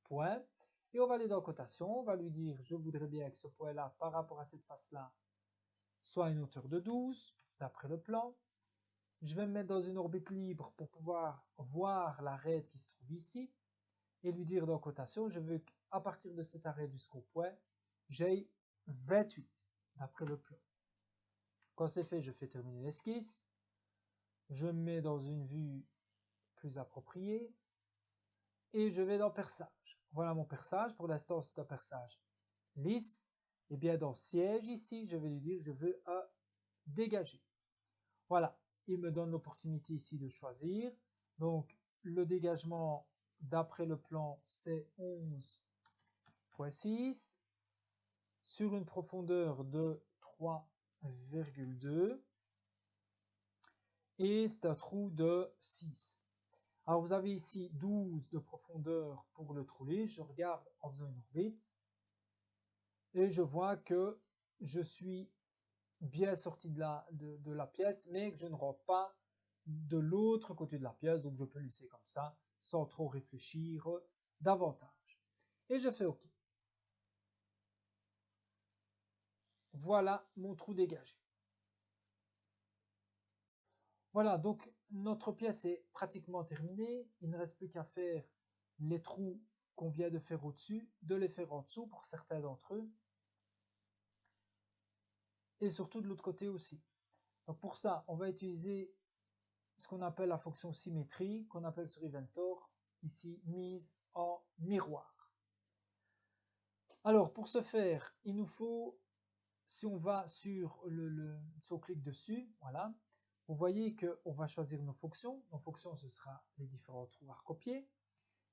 Point, et on va aller dans Cotation, on va lui dire, je voudrais bien que ce point-là, par rapport à cette face-là, soit une hauteur de 12, d'après le plan. Je vais me mettre dans une orbite libre pour pouvoir voir l'arête qui se trouve ici, et lui dire dans cotation, je veux qu'à partir de cet arrêt jusqu'au point, j'ai 28 d'après le plan. Quand c'est fait, je fais terminer l'esquisse. Je me mets dans une vue plus appropriée et je vais dans perçage. Voilà mon perçage. Pour l'instant, c'est un perçage lisse. Et bien dans siège ici, je vais lui dire je veux un dégagé. Voilà, il me donne l'opportunité ici de choisir. Donc le dégagement d'après le plan, c'est 11,6 sur une profondeur de 3,2 et c'est un trou de 6. Alors vous avez ici 12 de profondeur pour le trou lisse. Je regarde en faisant une orbite et je vois que je suis bien sorti de la pièce, mais que je ne rentre pas de l'autre côté de la pièce, donc je peux laisser comme ça sans trop réfléchir davantage. Et je fais OK. Voilà mon trou dégagé. Voilà, donc notre pièce est pratiquement terminée. Il ne reste plus qu'à faire les trous qu'on vient de faire au-dessus, de les faire en dessous pour certains d'entre eux. Et surtout de l'autre côté aussi. Donc pour ça, on va utiliser ce qu'on appelle la fonction symétrie, qu'on appelle sur Inventor, ici mise en miroir. Alors pour ce faire, il nous faut si on va sur si on clique dessus, voilà, vous voyez qu'on va choisir nos fonctions. Nos fonctions, ce sera les différents trous à recopier.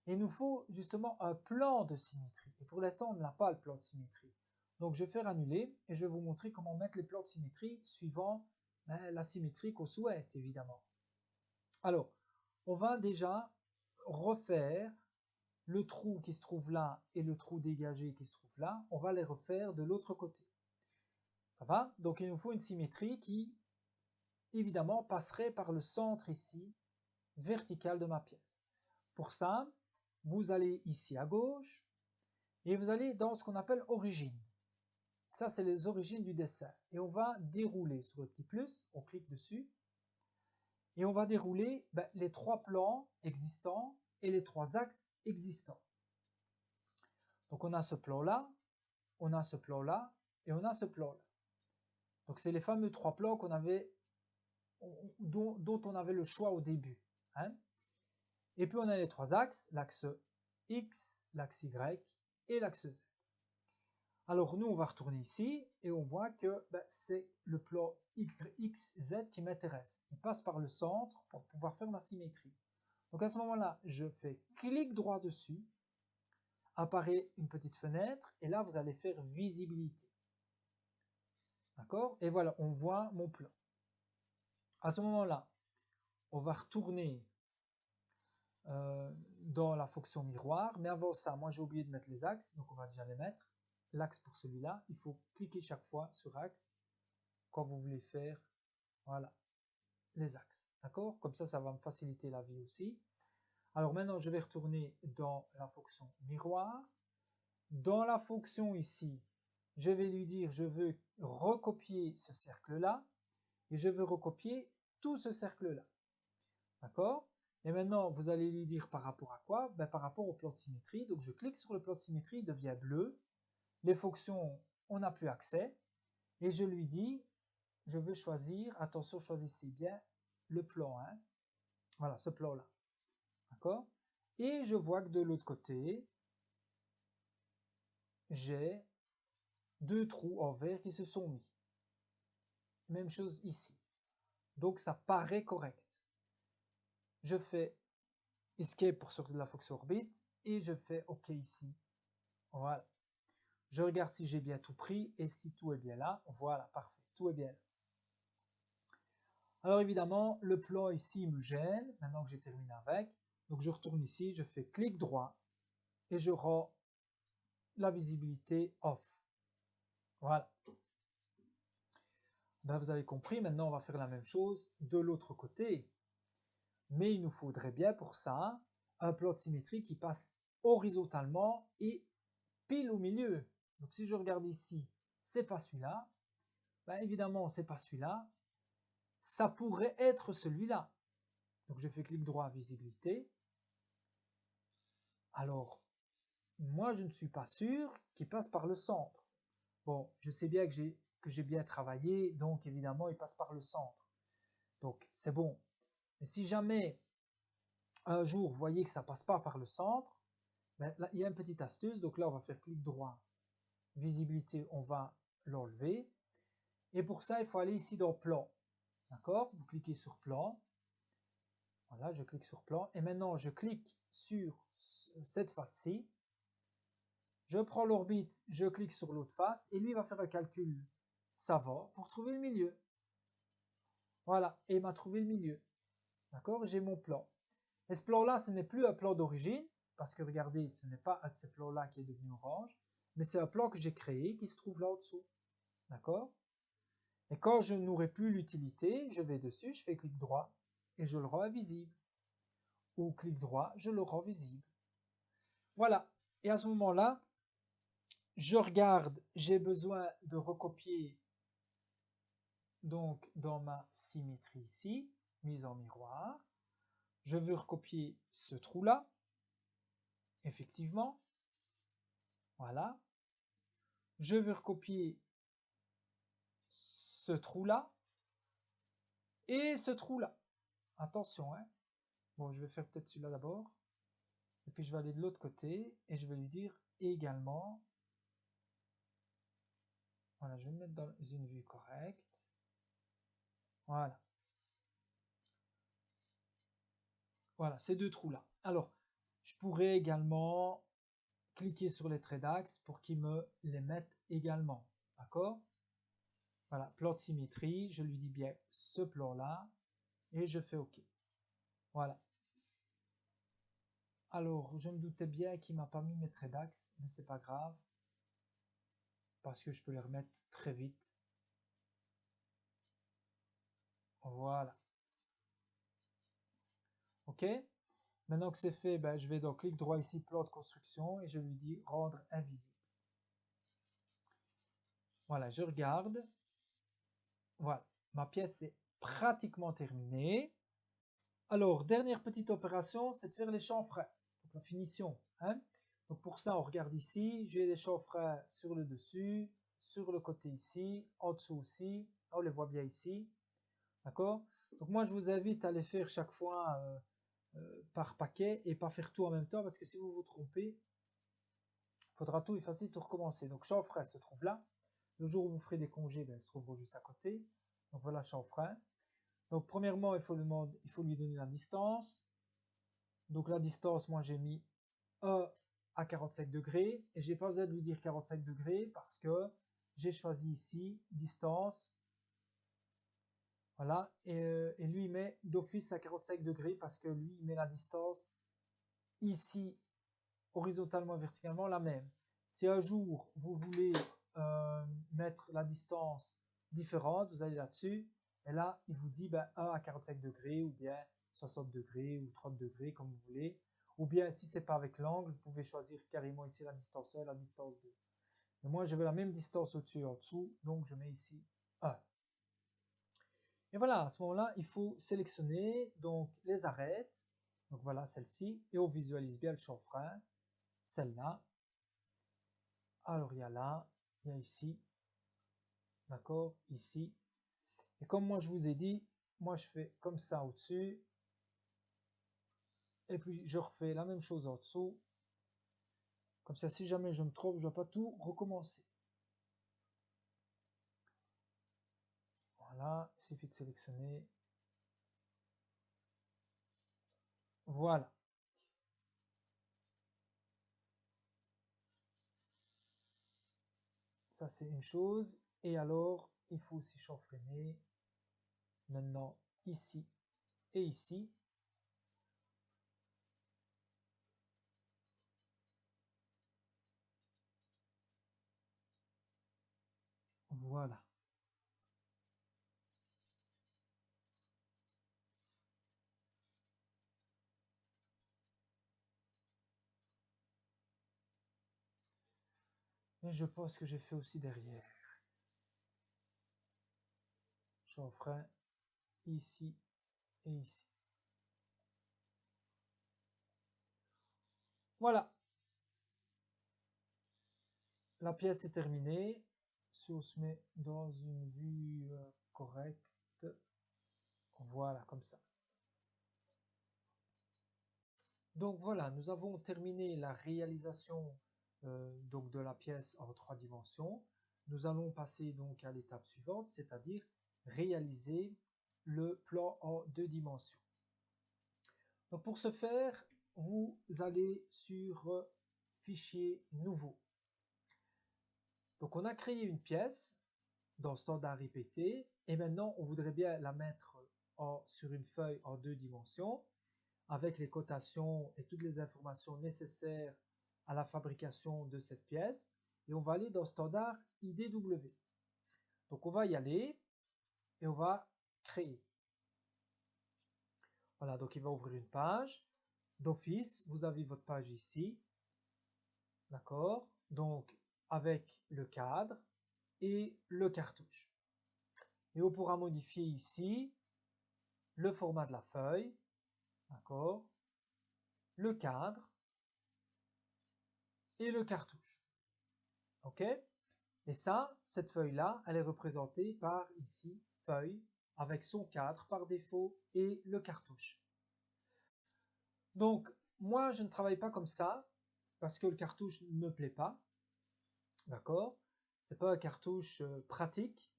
Et il nous faut justement un plan de symétrie. Et pour l'instant, on n'a pas le plan de symétrie. Donc je vais faire annuler et je vais vous montrer comment mettre les plans de symétrie suivant la symétrie qu'on souhaite, évidemment. Alors, on va déjà refaire le trou qui se trouve là et le trou dégagé qui se trouve là. On va les refaire de l'autre côté. Ça va? Donc il nous faut une symétrie qui, évidemment, passerait par le centre ici, vertical de ma pièce. Pour ça, vous allez ici à gauche et vous allez dans ce qu'on appelle origine. Ça, c'est les origines du dessin. Et on va dérouler sur le petit plus, on clique dessus, et on va dérouler les trois plans existants et les trois axes existants. Donc on a ce plan-là, on a ce plan-là, et on a ce plan-là. Donc c'est les fameux trois plans qu'on avait, dont on avait le choix au début. Hein. Et puis on a les trois axes, l'axe X, l'axe Y et l'axe Z. Alors nous, on va retourner ici et on voit que c'est le plan XZ qui m'intéresse. Il passe par le centre pour pouvoir faire ma symétrie. Donc à ce moment-là, je fais clic droit dessus, apparaît une petite fenêtre et là, vous allez faire visibilité. D'accord? Et voilà, on voit mon plan. À ce moment-là, on va retourner dans la fonction miroir. Mais avant ça, moi j'ai oublié de mettre les axes, donc on va déjà les mettre. L'axe pour celui-là, il faut cliquer chaque fois sur axe quand vous voulez faire, voilà, les axes. D'accord? Comme ça va me faciliter la vie aussi. Alors maintenant, je vais retourner dans la fonction miroir. Dans la fonction ici, je vais lui dire, je veux recopier ce cercle-là et je veux recopier tout ce cercle-là. D'accord? Et maintenant, vous allez lui dire par rapport à quoi? Par rapport au plan de symétrie. Donc, je clique sur le plan de symétrie, il devient bleu. Les fonctions, on n'a plus accès. Et je lui dis, je veux choisir, attention, choisissez bien le plan 1. Voilà, ce plan-là. D'accord? Et je vois que de l'autre côté, j'ai deux trous en vert qui se sont mis. Même chose ici. Donc, ça paraît correct. Je fais Escape pour sortir de la fonction orbite et je fais OK ici. Voilà. Je regarde si j'ai bien tout pris et si tout est bien là. Voilà, parfait, tout est bien là. Alors évidemment, le plan ici me gêne, maintenant que j'ai terminé avec. Donc je retourne ici, je fais clic droit et je rends la visibilité off. Voilà. Vous avez compris, maintenant on va faire la même chose de l'autre côté. Mais il nous faudrait bien pour ça un plan de symétrie qui passe horizontalement et pile au milieu. Donc si je regarde ici, c'est pas celui-là. Évidemment, c'est pas celui-là. Ça pourrait être celui-là. Donc je fais clic droit, visibilité. Alors, moi je ne suis pas sûr qu'il passe par le centre. Bon, je sais bien que j'ai bien travaillé, donc évidemment il passe par le centre. Donc c'est bon. Mais si jamais un jour vous voyez que ça passe pas par le centre, là il y a une petite astuce. Donc là on va faire clic droit, visibilité, on va l'enlever. Et pour ça il faut aller ici dans plan. D'accord? Vous cliquez sur plan. Voilà, je clique sur plan. Et maintenant, je clique sur cette face-ci. Je prends l'orbite, je clique sur l'autre face. Et lui va faire un calcul savant pour trouver le milieu. Voilà, et il m'a trouvé le milieu. D'accord? J'ai mon plan. Et ce plan-là, ce n'est plus un plan d'origine. Parce que regardez, ce n'est pas un de ces plans-là qui est devenu orange. Mais c'est un plan que j'ai créé qui se trouve là au-dessous. D'accord? Et quand je n'aurai plus l'utilité, je vais dessus, je fais clic droit et je le rends invisible. Ou clic droit, je le rends visible. Voilà. Et à ce moment-là, je regarde, j'ai besoin de recopier donc dans ma symétrie ici, mise en miroir. Je veux recopier ce trou-là, effectivement. Voilà. Je veux recopier ce trou-là et ce trou-là. Attention, hein. Bon, je vais faire peut-être celui-là d'abord. Et puis je vais aller de l'autre côté et je vais lui dire également. Voilà, Voilà, je vais me mettre dans une vue correcte. Voilà. Voilà, ces deux trous-là. Alors, je pourrais également cliquer sur les traits d'axe pour qu'ils me les mettent également. D'accord? Voilà, plan de symétrie, je lui dis bien ce plan-là et je fais OK. Voilà. Alors, je me doutais bien qu'il m'a pas mis mes traits d'axe, mais c'est pas grave parce que je peux les remettre très vite. Voilà. OK? Maintenant que c'est fait, ben, je vais donc clic droit ici, plan de construction, et je lui dis rendre invisible. Voilà, je regarde. Voilà, ma pièce est pratiquement terminée. Alors, dernière petite opération, c'est de faire les chanfreins. Donc la finition. Hein. Donc pour ça, on regarde ici, j'ai les chanfreins sur le dessus, sur le côté ici, en dessous aussi. On les voit bien ici. D'accord? Donc moi, je vous invite à les faire chaque fois par paquet et pas faire tout en même temps parce que si vous vous trompez, il faudra tout effacer, tout recommencer. Donc chanfrein se trouve là. Le jour où vous ferez des congés, ben, elles se trouveront juste à côté. Donc voilà chanfrein. Donc premièrement, il faut lui donner la distance. Donc la distance, moi j'ai mis E à 45 degrés. Et j'ai pas besoin de lui dire 45 degrés parce que j'ai choisi ici distance. Voilà. Et lui il met d'office à 45 degrés parce que lui il met la distance ici horizontalement et verticalement la même. Si un jour vous voulez mettre la distance différente, vous allez là-dessus, et là il vous dit ben, 1 à 45 degrés, ou bien 60 degrés, ou 30 degrés, comme vous voulez. Ou bien si c'est pas avec l'angle, vous pouvez choisir carrément ici la distance 1, la distance 2. Mais moi je veux la même distance au-dessus et en dessous, donc je mets ici 1. Et voilà, à ce moment-là, il faut sélectionner donc les arêtes. Donc voilà celle-ci, et on visualise bien le chanfrein, celle-là. Alors il y a là, il y a ici, d'accord, ici. Et comme moi je vous ai dit, moi je fais comme ça au-dessus. Et puis je refais la même chose en dessous. Comme ça, si jamais je me trompe, je ne dois pas tout recommencer. Voilà, il suffit de sélectionner. Voilà. Ça c'est une chose. Et alors, il faut aussi chanfreiner. Maintenant, ici et ici. Voilà. Et je pense que j'ai fait aussi derrière. Chanfrein ici et ici. Voilà. La pièce est terminée. Si on se met dans une vue correcte, voilà, comme ça. Donc voilà, nous avons terminé la réalisation donc de la pièce en 3 dimensions. Nous allons passer donc à l'étape suivante, c'est-à-dire réaliser le plan en 2 dimensions. Donc pour ce faire, vous allez sur Fichier nouveau. Donc on a créé une pièce dans Standard répété et maintenant on voudrait bien la mettre sur une feuille en 2 dimensions avec les cotations et toutes les informations nécessaires à la fabrication de cette pièce. Et on va aller dans Standard IDW. Donc on va y aller et on va créer. Voilà, donc il va ouvrir une page. D'office, vous avez votre page ici. D'accord? Donc avec le cadre et le cartouche. Et on pourra modifier ici le format de la feuille. D'accord? Le cadre et le cartouche. OK? Et ça, cette feuille-là, elle est représentée par ici, feuille, avec son cadre par défaut et le cartouche. Donc, moi, je ne travaille pas comme ça, parce que le cartouche ne me plaît pas. D'accord? c'est pas un cartouche pratique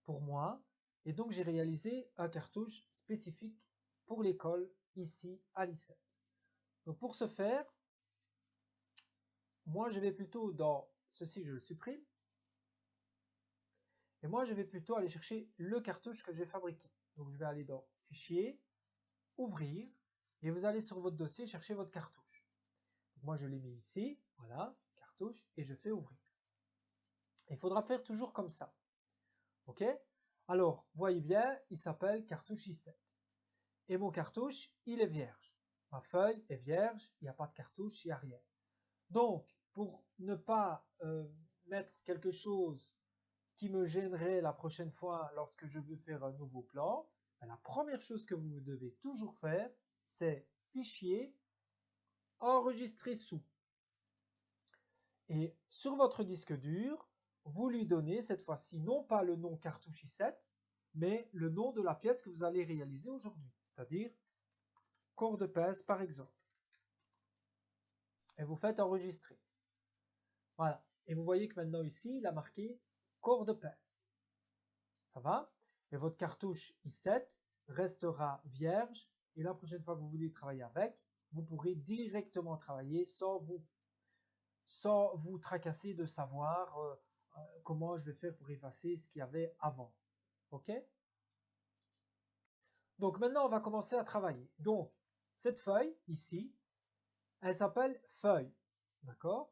pour moi. Et donc j'ai réalisé un cartouche spécifique pour l'école ici à l'ICET. Donc pour ce faire, moi je vais plutôt dans ceci, je le supprime. Et moi je vais plutôt aller chercher le cartouche que j'ai fabriqué. Donc je vais aller dans Fichier, Ouvrir, et vous allez sur votre dossier chercher votre cartouche. Donc moi je l'ai mis ici, voilà, cartouche, et je fais Ouvrir. Il faudra faire toujours comme ça. Ok? Alors, voyez bien, il s'appelle cartouche i7. Et mon cartouche, il est vierge. Ma feuille est vierge, il n'y a pas de cartouche, il n'y a rien. Donc, pour ne pas mettre quelque chose qui me gênerait la prochaine fois lorsque je veux faire un nouveau plan, la première chose que vous devez toujours faire, c'est Fichier, Enregistrer sous. Et sur votre disque dur, vous lui donnez cette fois-ci non pas le nom cartouche i7, mais le nom de la pièce que vous allez réaliser aujourd'hui, c'est-à-dire corps de pince par exemple. Et vous faites enregistrer. Voilà. Et vous voyez que maintenant ici, il a marqué corps de pince. Ça va? Et votre cartouche i7 restera vierge. Et la prochaine fois que vous voulez travailler avec, vous pourrez directement travailler sans vous tracasser de savoir comment je vais faire pour effacer ce qu'il y avait avant. Ok? Donc maintenant, on va commencer à travailler. Donc, cette feuille ici, elle s'appelle feuille. D'accord?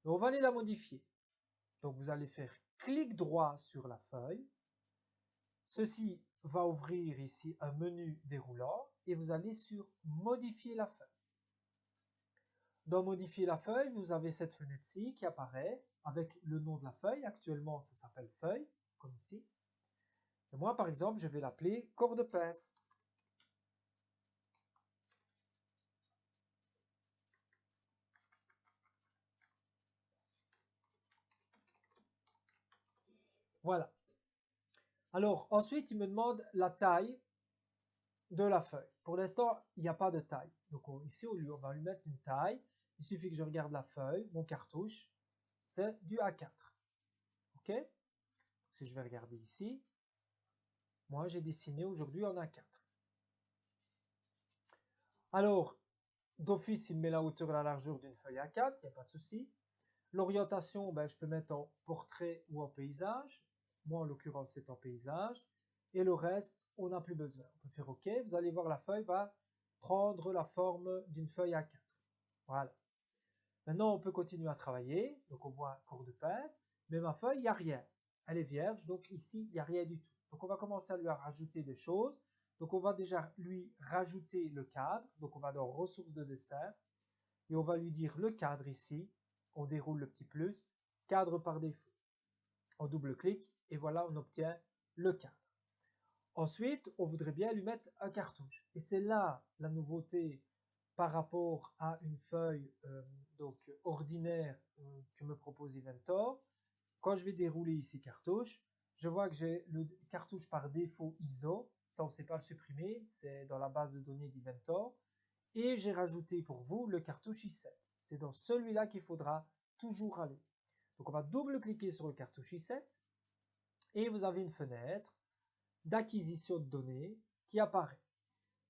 Et on va aller la modifier. Donc, vous allez faire clic droit sur la feuille. Ceci va ouvrir ici un menu déroulant et vous allez sur modifier la feuille. Dans modifier la feuille, vous avez cette fenêtre-ci qui apparaît avec le nom de la feuille. Actuellement, ça s'appelle feuille, comme ici. Et moi, par exemple, je vais l'appeler corps de pince. Voilà. Alors, ensuite, il me demande la taille de la feuille. Pour l'instant, il n'y a pas de taille. Donc ici, on va lui mettre une taille. Il suffit que je regarde la feuille, mon cartouche, c'est du A4. OK? Si je vais regarder ici, moi j'ai dessiné aujourd'hui en A4. Alors, d'office, il me met la hauteur et la largeur d'une feuille A4, il n'y a pas de souci. L'orientation, ben, je peux mettre en portrait ou en paysage. Moi, en l'occurrence, c'est en paysage. Et le reste, on n'a plus besoin. On peut faire OK. Vous allez voir, la feuille va prendre la forme d'une feuille A4. Voilà. Maintenant, on peut continuer à travailler. Donc, on voit un corps de pince. Mais ma feuille, il n'y a rien. Elle est vierge. Donc, ici, il n'y a rien du tout. Donc, on va commencer à lui rajouter des choses. Donc, on va déjà lui rajouter le cadre. Donc, on va dans ressources de dessin. Et on va lui dire le cadre ici. On déroule le petit plus. Cadre par défaut. On double-clique. Et voilà, on obtient le cadre. Ensuite, on voudrait bien lui mettre un cartouche. Et c'est là la nouveauté par rapport à une feuille donc ordinaire que me propose Inventor. Quand je vais dérouler ici cartouche, je vois que j'ai le cartouche par défaut ISO. Ça, on ne sait pas le supprimer, c'est dans la base de données d'Inventor. Et j'ai rajouté pour vous le cartouche i7. C'est dans celui-là qu'il faudra toujours aller. Donc on va double-cliquer sur le cartouche i7 et vous avez une fenêtre d'acquisition de données qui apparaît.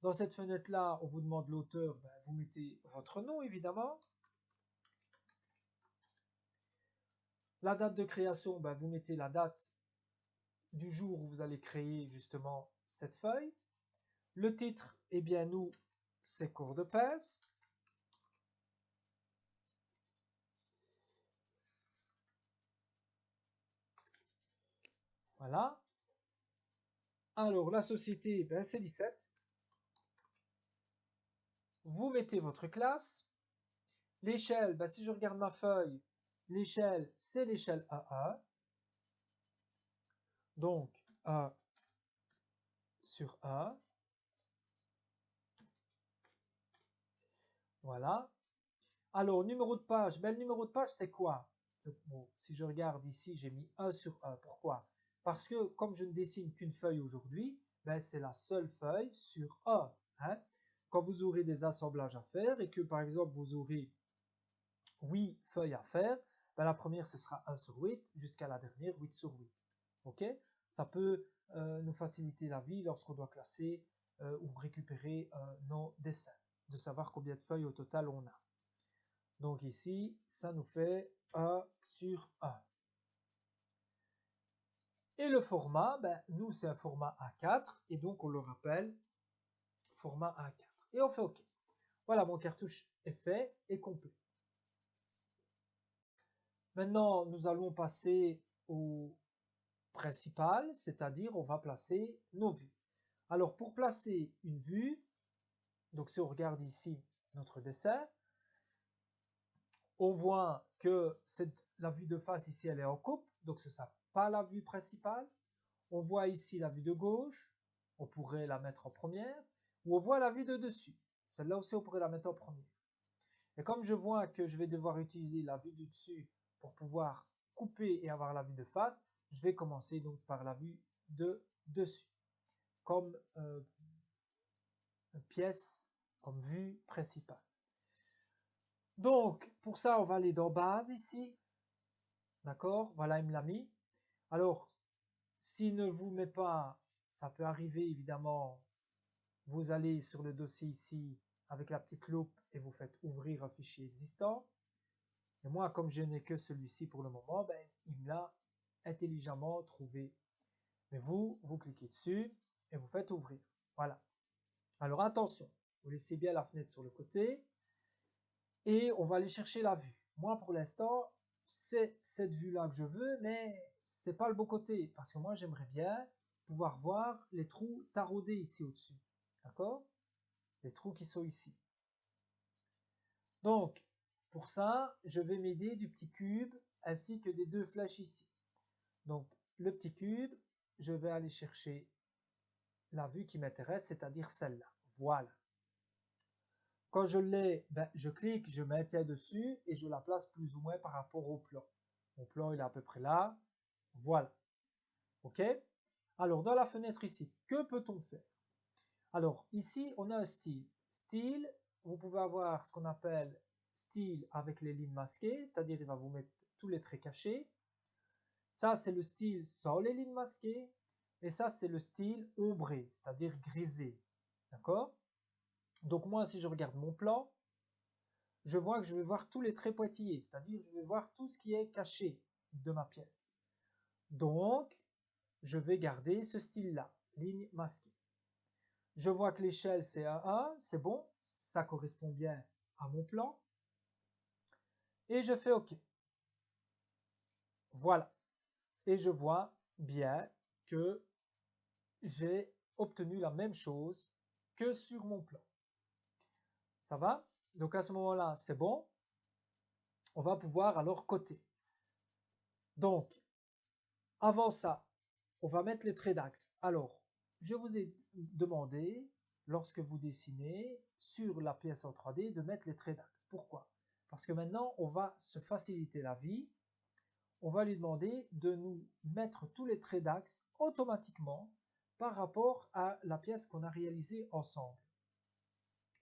Dans cette fenêtre-là, on vous demande l'auteur, ben, vous mettez votre nom évidemment. La date de création, ben, vous mettez la date du jour où vous allez créer justement cette feuille. Le titre, eh bien nous, c'est cours de pince. Voilà. Alors la société, ben, c'est l'I7. Vous mettez votre classe. L'échelle, ben, si je regarde ma feuille, l'échelle, c'est l'échelle A1. Donc, A sur A. Voilà. Alors, numéro de page. Ben, le numéro de page, c'est quoi? Bon, si je regarde ici, j'ai mis 1 sur 1. Pourquoi? Parce que comme je ne dessine qu'une feuille aujourd'hui, ben, c'est la seule feuille sur 1. Hein? Quand vous aurez des assemblages à faire et que, par exemple, vous aurez 8 feuilles à faire, ben, la première ce sera 1 sur 8, jusqu'à la dernière 8 sur 8. Ok? Ça peut nous faciliter la vie lorsqu'on doit classer ou récupérer nos dessins, de savoir combien de feuilles au total on a. Donc ici, ça nous fait 1 sur 1. Et le format, ben, nous c'est un format A4, et donc on le rappelle, format A4. Et on fait OK. Voilà, mon cartouche est fait et complet. Maintenant, nous allons passer au principal, c'est-à-dire on va placer nos vues. Alors pour placer une vue, donc si on regarde ici notre dessin, on voit que la vue de face ici elle est en coupe, donc ce ne sera pas la vue principale. On voit ici la vue de gauche, on pourrait la mettre en première, ou on voit la vue de dessus. Celle-là aussi on pourrait la mettre en première. Et comme je vois que je vais devoir utiliser la vue du dessus pour pouvoir couper et avoir la vue de face, je vais commencer donc par la vue de dessus, comme pièce, comme vue principale. Donc, pour ça, on va aller dans base ici. D'accord? Voilà, il me l'a mis. Alors, s'il ne vous met pas, ça peut arriver évidemment, vous allez sur le dossier ici avec la petite loupe et vous faites ouvrir un fichier existant. Et moi, comme je n'ai que celui-ci pour le moment, ben, il me l'a intelligemment trouvé. Mais vous cliquez dessus et vous faites ouvrir. Voilà. Alors attention, vous laissez bien la fenêtre sur le côté et on va aller chercher la vue. Moi, pour l'instant, c'est cette vue-là que je veux, mais c'est pas le beau côté parce que moi, j'aimerais bien pouvoir voir les trous taraudés ici au-dessus. D'accord? Les trous qui sont ici. Donc, pour ça, je vais m'aider du petit cube ainsi que des deux flèches ici. Donc, le petit cube, je vais aller chercher la vue qui m'intéresse, c'est-à-dire celle-là. Voilà. Quand je l'ai, ben, je clique, je maintiens dessus et je la place plus ou moins par rapport au plan. Mon plan, il est à peu près là. Voilà. OK? Alors, dans la fenêtre ici, que peut-on faire? Alors, ici, on a un style. Style, vous pouvez avoir ce qu'on appelle style avec les lignes masquées, c'est-à-dire il va vous mettre tous les traits cachés. Ça, c'est le style sans les lignes masquées. Et ça, c'est le style ombré, c'est-à-dire grisé. D'accord? Donc moi, si je regarde mon plan, je vois que je vais voir tous les traits pointillés, c'est-à-dire je vais voir tout ce qui est caché de ma pièce. Donc, je vais garder ce style-là, ligne masquée. Je vois que l'échelle c'est à 1, c'est bon, ça correspond bien à mon plan. Et je fais OK. Voilà. Et je vois bien que j'ai obtenu la même chose que sur mon plan. Ça va? Donc à ce moment-là, c'est bon. On va pouvoir alors coter. Donc, avant ça, on va mettre les traits d'axe. Alors, je vous ai demandé, lorsque vous dessinez sur la pièce en 3D, de mettre les traits d'axe. Pourquoi? Parce que maintenant, on va se faciliter la vie. On va lui demander de nous mettre tous les traits d'axe automatiquement par rapport à la pièce qu'on a réalisée ensemble.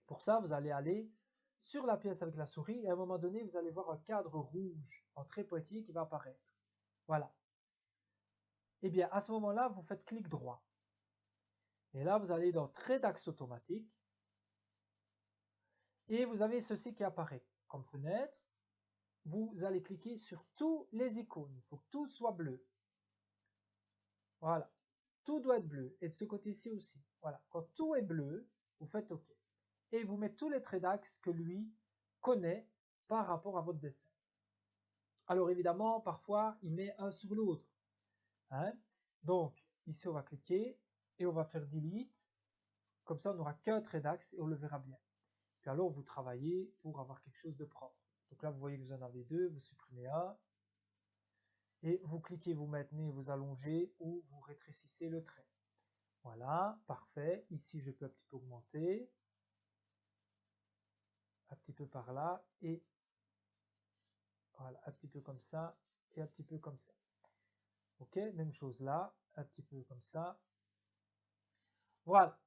Pour ça, vous allez aller sur la pièce avec la souris et à un moment donné, vous allez voir un cadre rouge en trait pointillé qui va apparaître. Voilà. Et bien, à ce moment-là, vous faites clic droit. Et là, vous allez dans Traits d'axe automatique. Et vous avez ceci qui apparaît comme fenêtre. Vous allez cliquer sur tous les icônes. Il faut que tout soit bleu. Voilà. Tout doit être bleu. Et de ce côté-ci aussi. Voilà. Quand tout est bleu, vous faites OK. Et vous mettez tous les traits d'axe que lui connaît par rapport à votre dessin. Alors évidemment, parfois, il met un sur l'autre. Hein? Donc, ici, on va cliquer et on va faire Delete. Comme ça, on n'aura qu'un trait d'axe et on le verra bien. Puis alors, vous travaillez pour avoir quelque chose de propre. Donc là, vous voyez que vous en avez deux, vous supprimez un. Et vous cliquez, vous maintenez, vous allongez ou vous rétrécissez le trait. Voilà, parfait. Ici, je peux un petit peu augmenter. Un petit peu par là. Et voilà, un petit peu comme ça. Et un petit peu comme ça. Ok, même chose là. Un petit peu comme ça. Voilà.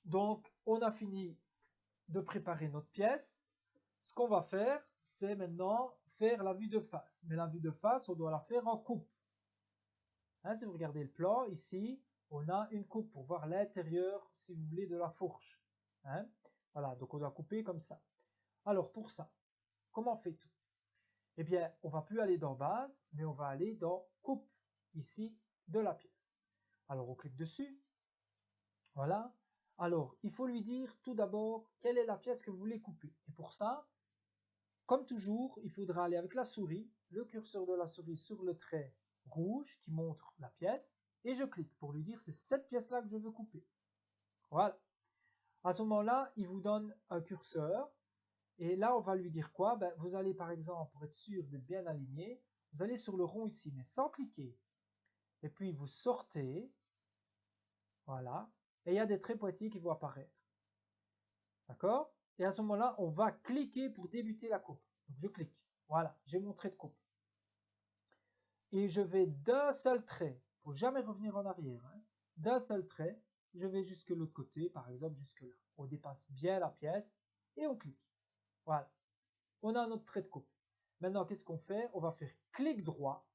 Donc, on a fini de préparer notre pièce. Ce qu'on va faire, c'est maintenant faire la vue de face. Mais la vue de face, on doit la faire en coupe. Hein, si vous regardez le plan, ici, on a une coupe pour voir l'intérieur, si vous voulez, de la fourche. Hein, voilà, donc on doit couper comme ça. Alors pour ça, comment fait-on? Eh bien, on va plus aller dans base, mais on va aller dans coupe, ici, de la pièce. Alors on clique dessus. Voilà. Alors, il faut lui dire tout d'abord quelle est la pièce que vous voulez couper. Et pour ça, comme toujours, il faudra aller avec la souris, le curseur de la souris sur le trait rouge qui montre la pièce, et je clique pour lui dire c'est cette pièce-là que je veux couper. Voilà. À ce moment-là, il vous donne un curseur, et là, on va lui dire quoi? Ben, vous allez par exemple, pour être sûr d'être bien aligné, vous allez sur le rond ici, mais sans cliquer. Et puis vous sortez, voilà, et il y a des traits pointillés qui vont apparaître. D'accord? Et à ce moment-là, on va cliquer pour débuter la coupe. Donc je clique. Voilà, j'ai mon trait de coupe. Et je vais d'un seul trait, il ne faut jamais revenir en arrière, hein, d'un seul trait, je vais jusque l'autre côté, par exemple jusque là. On dépasse bien la pièce et on clique. Voilà. On a notre trait de coupe. Maintenant, qu'est-ce qu'on fait? On va faire clic droit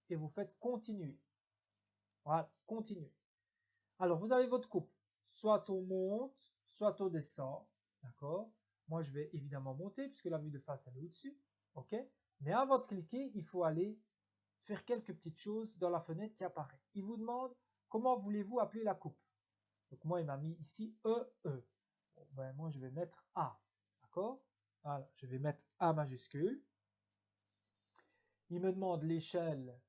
et vous faites continuer. Voilà, continuer. Alors, vous avez votre coupe. Soit on monte, soit on descend. D'accord? Moi, je vais évidemment monter puisque la vue de face, elle est au-dessus. OK? Mais avant de cliquer, il faut aller faire quelques petites choses dans la fenêtre qui apparaît. Il vous demande comment voulez-vous appeler la coupe. Donc moi, il m'a mis ici EE. Bon, ben, moi, je vais mettre A. D'accord? Voilà, je vais mettre A majuscule. Il me demande l'échelle.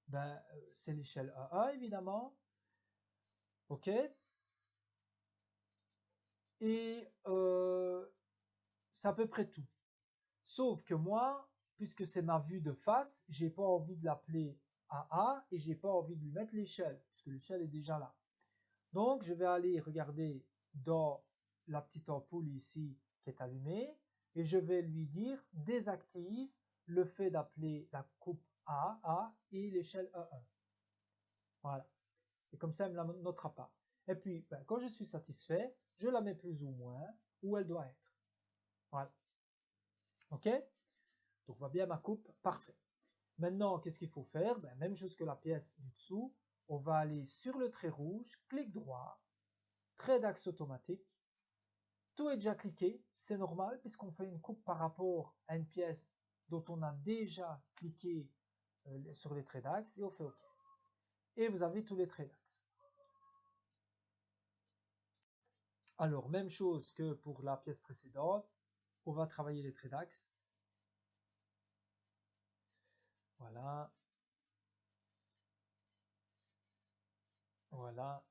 Ben, c'est l'échelle AA, évidemment. OK? Et c'est à peu près tout. Sauf que moi, puisque c'est ma vue de face, j'ai pas envie de l'appeler AA et j'ai pas envie de lui mettre l'échelle, puisque l'échelle est déjà là. Donc, je vais aller regarder dans la petite ampoule ici qui est allumée et je vais lui dire désactive le fait d'appeler la coupe A et l'échelle E1. Voilà. Et comme ça, elle ne la notera pas. Et puis, ben, quand je suis satisfait, je la mets plus ou moins où elle doit être. Voilà. OK? Donc, on voit bien ma coupe. Parfait. Maintenant, qu'est-ce qu'il faut faire? Ben, même chose que la pièce du dessous. On va aller sur le trait rouge, clic droit, trait d'axe automatique. Tout est déjà cliqué, c'est normal puisqu'on fait une coupe par rapport à une pièce dont on a déjà cliqué sur les traits d'axe et on fait OK. Et vous avez tous les traits d'axe. Alors, même chose que pour la pièce précédente, on va travailler les traits d'axe. Voilà. Voilà.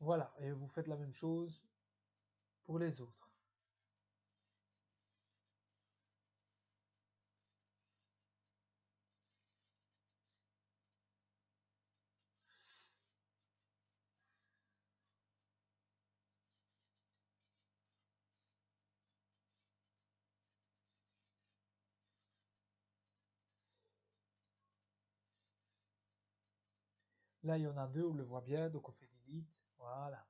Voilà. Et vous faites la même chose pour les autres. Là, il y en a deux, on le voit bien, donc on fait delete. Voilà.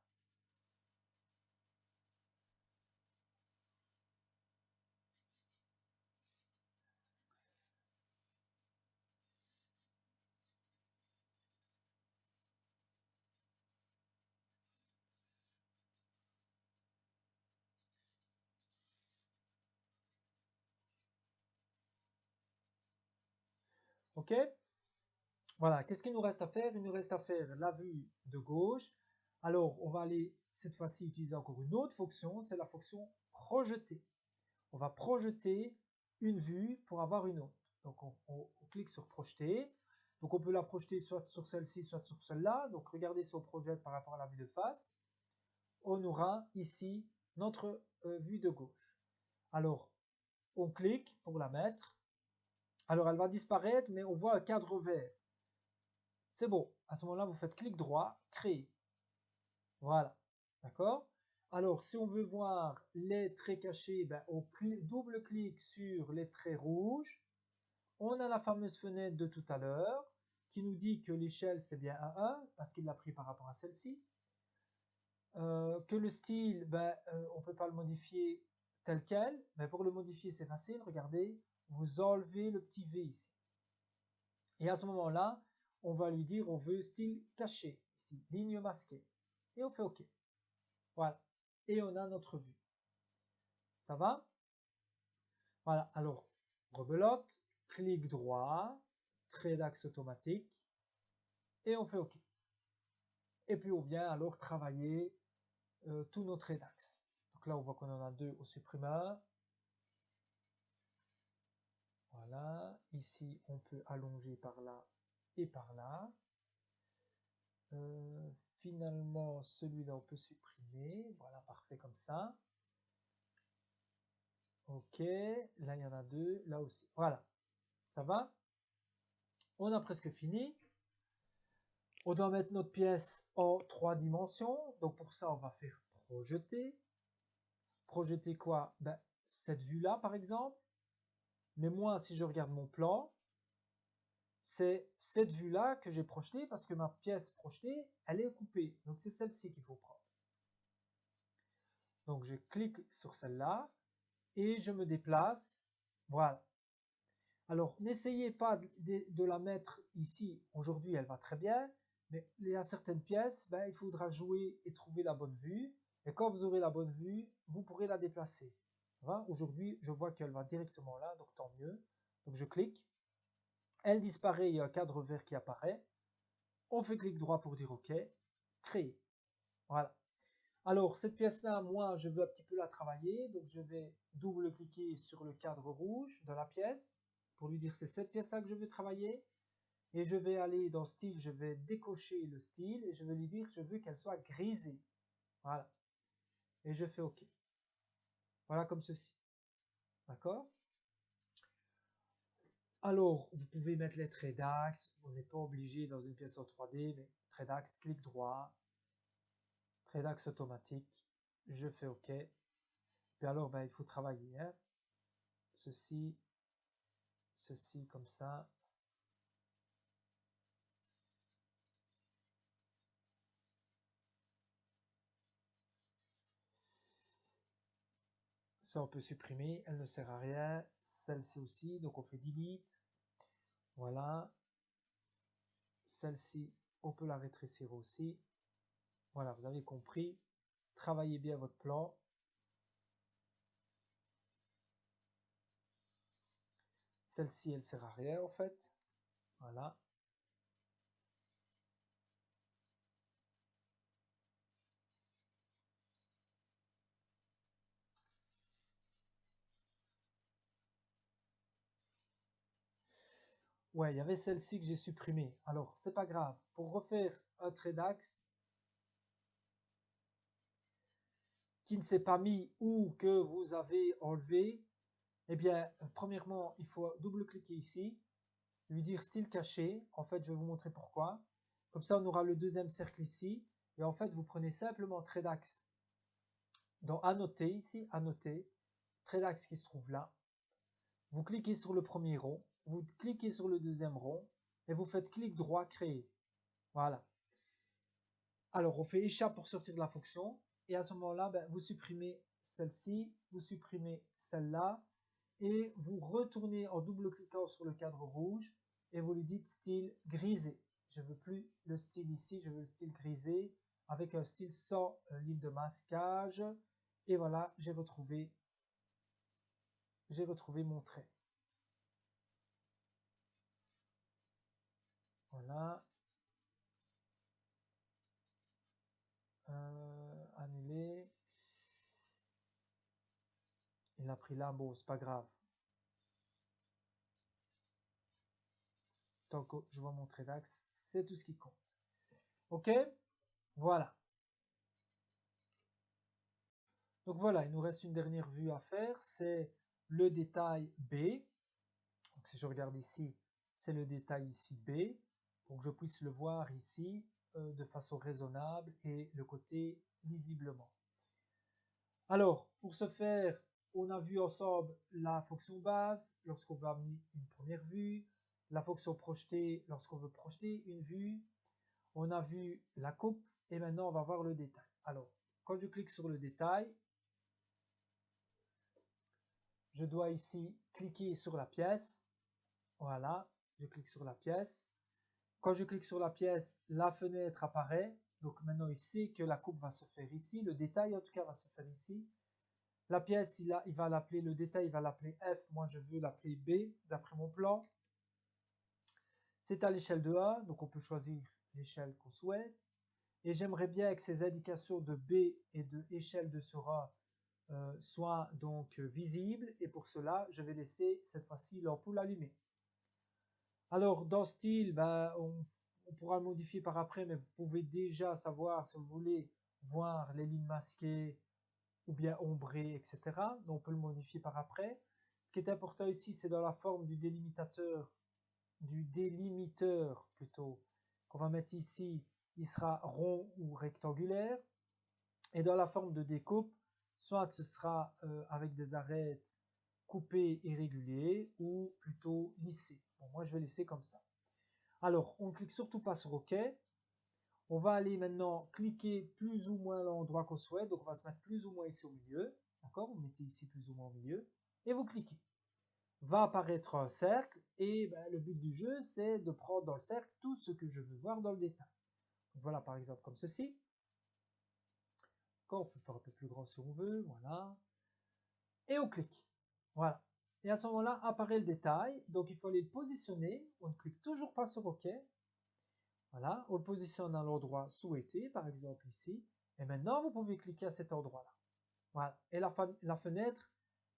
OK? Voilà. Qu'est-ce qu'il nous reste à faire? Il nous reste à faire la vue de gauche. Alors, on va aller cette fois-ci utiliser encore une autre fonction, c'est la fonction projeter. On va projeter une vue pour avoir une autre. Donc on clique sur projeter. Donc on peut la projeter soit sur celle-ci, soit sur celle-là. Donc regardez si on projette par rapport à la vue de face. On aura ici notre vue de gauche. Alors on clique pour la mettre. Alors elle va disparaître, mais on voit un cadre vert. C'est bon. À ce moment-là, vous faites clic droit, créer. Voilà. D'accord? Alors, si on veut voir les traits cachés, ben, on double-clique sur les traits rouges. on a la fameuse fenêtre de tout à l'heure qui nous dit que l'échelle c'est bien un 1 parce qu'il l'a pris par rapport à celle-ci. Que le style, on ne peut pas le modifier tel quel, mais pour le modifier c'est facile, regardez, vous enlevez le petit V ici. Et à ce moment-là, on va lui dire on veut style caché, ici, ligne masquée. Et on fait OK. Voilà. Et on a notre vue. Ça va? Voilà, alors, rebelote, clic droit, trait d'axe automatique, et on fait OK. Et puis on vient alors travailler tous nos traits d'axe. Donc là, on voit qu'on en a 2 au supprimeur. Voilà, ici, on peut allonger par là et par là. Finalement, celui-là, on peut supprimer. Voilà, parfait comme ça. OK, là, il y en a 2, là aussi. Voilà, ça va? On a presque fini. On doit mettre notre pièce en 3 dimensions. Donc pour ça, on va faire projeter. Projeter quoi? Cette vue-là, par exemple. Mais moi, si je regarde mon plan, c'est cette vue-là que j'ai projetée parce que ma pièce projetée, elle est coupée. Donc c'est celle-ci qu'il faut prendre. Donc je clique sur celle-là et je me déplace. Voilà. Alors n'essayez pas de la mettre ici. Aujourd'hui, elle va très bien. Mais il y a certaines pièces, il faudra jouer et trouver la bonne vue. Et quand vous aurez la bonne vue, vous pourrez la déplacer. Aujourd'hui, je vois qu'elle va directement là, donc tant mieux. Donc je clique. Elle disparaît, il y a un cadre vert qui apparaît. On fait clic droit pour dire OK. Créer. Voilà. Alors, cette pièce-là, moi, je veux un petit peu la travailler. Donc, je vais double-cliquer sur le cadre rouge de la pièce pour lui dire c'est cette pièce-là que je veux travailler. Et je vais aller dans style, je vais décocher le style et je vais lui dire je veux qu'elle soit grisée. Voilà. Et je fais OK. Voilà comme ceci. D'accord? Alors, vous pouvez mettre les traits d'axe. On n'est pas obligé dans une pièce en 3D, mais trait d'axe, clic droit, trait d'axe automatique. Je fais OK. Puis alors, il faut travailler. Hein. Ceci comme ça. Ça, on peut supprimer, elle ne sert à rien. Celle-ci aussi, donc on fait delete. Voilà. Celle-ci, on peut la rétrécir aussi. Voilà, vous avez compris. Travaillez bien votre plan. Celle-ci, elle sert à rien en fait. Voilà. Ouais, il y avait celle-ci que j'ai supprimée. Alors, c'est pas grave. Pour refaire un trait d'axe qui ne s'est pas mis ou que vous avez enlevé, eh bien, premièrement, il faut double-cliquer ici, lui dire style caché. En fait, je vais vous montrer pourquoi. Comme ça, on aura le deuxième cercle ici. Et en fait, vous prenez simplement trait d'axe dans annoter ici, annoter, trait d'axe qui se trouve là. Vous cliquez sur le premier rond, vous cliquez sur le deuxième rond et vous faites clic droit créer. Voilà. Alors, on fait échappe pour sortir de la fonction. Et à ce moment-là, vous supprimez celle-ci, vous supprimez celle-là et vous retournez en double-cliquant sur le cadre rouge et vous lui dites style grisé. Je ne veux plus le style ici, je veux le style grisé avec un style sans ligne de masquage. Et voilà, j'ai retrouvé mon trait. Voilà. Annuler. Il a pris là, bon, c'est pas grave. Tant que je vois mon trait d'axe, c'est tout ce qui compte. Ok? Voilà. Donc voilà, il nous reste une dernière vue à faire, c'est le détail B. Donc si je regarde ici, c'est le détail ici B, pour que je puisse le voir ici de façon raisonnable et le côté lisiblement. Alors, pour ce faire, on a vu ensemble la fonction base lorsqu'on veut amener une première vue, la fonction projetée lorsqu'on veut projeter une vue. On a vu la coupe et maintenant on va voir le détail. Alors, quand je clique sur le détail, je dois ici cliquer sur la pièce. Voilà, je clique sur la pièce. Quand je clique sur la pièce, la fenêtre apparaît. Donc maintenant, il sait que la coupe va se faire ici. Le détail, en tout cas, va se faire ici. La pièce, il va l'appeler, le détail, il va l'appeler F. Moi, je veux l'appeler B, d'après mon plan. C'est à l'échelle de A, donc on peut choisir l'échelle qu'on souhaite. Et j'aimerais bien que ces indications de B et de échelle de sur A soient donc visibles. Et pour cela, je vais laisser cette fois-ci l'ampoule allumée. Alors, dans Style, ben, on pourra le modifier par après, mais vous pouvez déjà savoir si vous voulez voir les lignes masquées ou bien ombrées, etc. Donc, on peut le modifier par après. Ce qui est important ici, c'est dans la forme du délimiteur plutôt, qu'on va mettre ici, il sera rond ou rectangulaire. Et dans la forme de découpe, soit ce sera avec des arêtes coupées et réguliers, ou plutôt lissées. Bon, moi, je vais laisser comme ça. Alors, on ne clique surtout pas sur OK. On va aller maintenant cliquer plus ou moins à l'endroit qu'on souhaite. Donc, on va se mettre plus ou moins ici au milieu. D'accord? Vous mettez ici plus ou moins au milieu. Et vous cliquez. Va apparaître un cercle. Et ben, le but du jeu, c'est de prendre dans le cercle tout ce que je veux voir dans le détail. Donc, voilà, par exemple, comme ceci. On peut faire un peu plus grand si on veut. Voilà. Et on clique. Voilà. Et à ce moment-là, apparaît le détail. Donc, il faut aller le positionner. On ne clique toujours pas sur OK. Voilà, on le positionne à l'endroit souhaité, par exemple ici. Et maintenant, vous pouvez cliquer à cet endroit-là. Voilà, et la fenêtre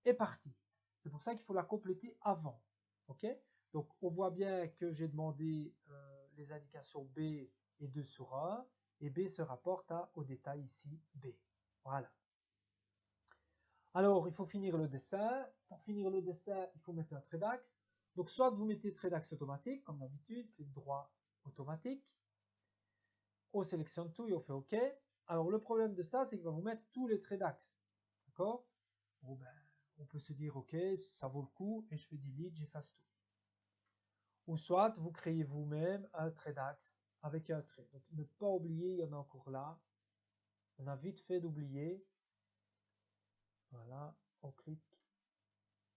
est partie. C'est pour ça qu'il faut la compléter avant. Ok? Donc, on voit bien que j'ai demandé les indications B et 2 sur A. Et B se rapporte au détail ici, B. Voilà. Alors, il faut finir le dessin. Pour finir le dessin, il faut mettre un trait d'axe. Donc, soit vous mettez trait d'axe automatique, comme d'habitude, clic droit automatique. On sélectionne tout et on fait OK. Alors le problème de ça, c'est qu'il va vous mettre tous les traits d'axe. D'accord? Bon, ben, on peut se dire OK, ça vaut le coup, et je fais delete, j'efface tout. Ou soit vous créez vous-même un trait d'axe avec un trait. Donc ne pas oublier, il y en a encore là. On a vite fait d'oublier. Voilà, on clique.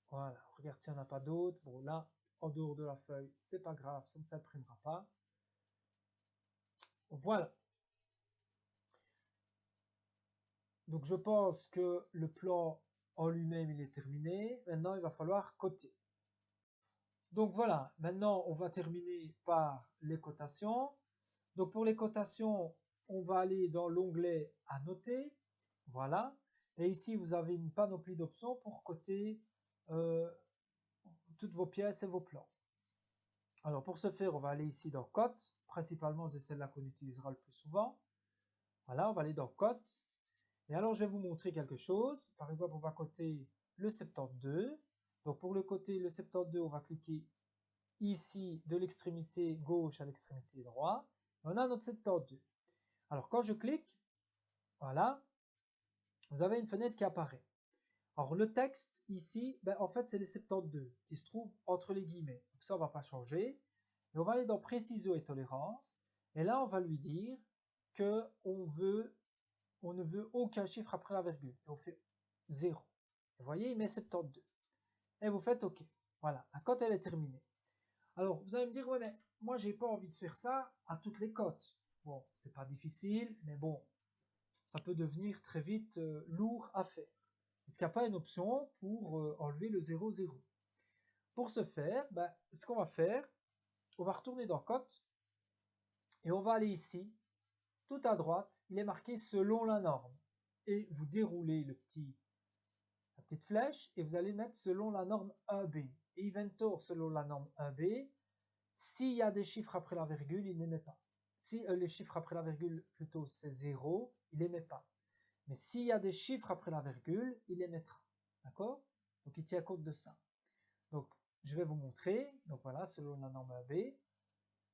Voilà, on regarde s'il n'y en a pas d'autres. Bon là, en dehors de la feuille, c'est pas grave, ça ne s'imprimera pas. Voilà. Donc je pense que le plan en lui-même il est terminé. Maintenant il va falloir coter. Donc voilà, maintenant on va terminer par les cotations. Donc pour les cotations, on va aller dans l'onglet à noter. Voilà. Et ici vous avez une panoplie d'options pour coter toutes vos pièces et vos plans. Alors pour ce faire, on va aller ici dans cote. Principalement c'est celle-là qu'on utilisera le plus souvent. Voilà, on va aller dans cote. Et alors, je vais vous montrer quelque chose. Par exemple, on va coter le 72. Donc, pour le coter le 72, on va cliquer ici de l'extrémité gauche à l'extrémité droite. On a notre 72. Alors, quand je clique, voilà, vous avez une fenêtre qui apparaît. Alors, le texte ici, ben, en fait, c'est les 72 qui se trouvent entre les guillemets. Donc, ça, on ne va pas changer. Et on va aller dans précision et tolérance. Et là, on va lui dire on ne veut aucun chiffre après la virgule. Et on fait 0. Vous voyez, il met 72. Et vous faites OK. Voilà, la cote, elle est terminée. Alors, vous allez me dire, ouais, mais moi, j'ai pas envie de faire ça à toutes les cotes. Bon, c'est pas difficile, mais bon, ça peut devenir très vite lourd à faire. Est-ce qu'il n'y a pas une option pour enlever le 0, 0? Pour ce faire, ben, ce qu'on va faire, on va retourner dans cote et on va aller ici. Tout à droite, il est marqué selon la norme. Et vous déroulez la petite flèche et vous allez mettre selon la norme 1B. Et Inventor selon la norme 1B. S'il y a des chiffres après la virgule, il n'émet pas. Si les chiffres après la virgule, plutôt, c'est 0, il n'émet pas. Mais s'il y a des chiffres après la virgule, il émettra. D'accord? Donc, il tient compte de ça. Donc, je vais vous montrer. Donc, voilà, selon la norme 1B.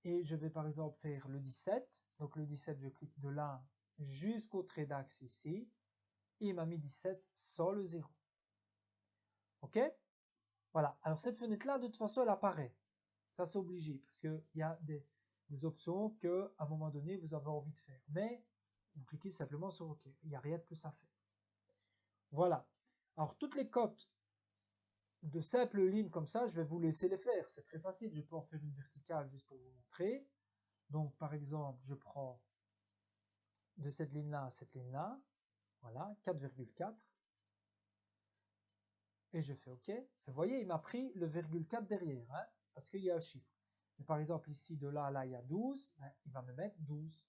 Et je vais par exemple faire le 17. Donc, le 17, je clique de là jusqu'au trait d'axe ici. Et il m'a mis 17 sans le 0. OK? Voilà. Alors cette fenêtre-là, de toute façon, elle apparaît. Ça, c'est obligé, parce qu'il y a des options que, à un moment donné, vous avez envie de faire. Mais vous cliquez simplement sur OK. Il n'y a rien de plus à faire. Voilà. Alors, toutes les cotes de simples lignes comme ça, je vais vous laisser les faire. C'est très facile. Je peux en faire une verticale juste pour vous montrer. Donc, par exemple, je prends de cette ligne-là à cette ligne-là. Voilà, 4,4. Et je fais OK. Et vous voyez, il m'a pris le virgule 4 derrière, hein, parce qu'il y a un chiffre. Mais par exemple, ici, de là à là, il y a 12. Ben, il va me mettre 12.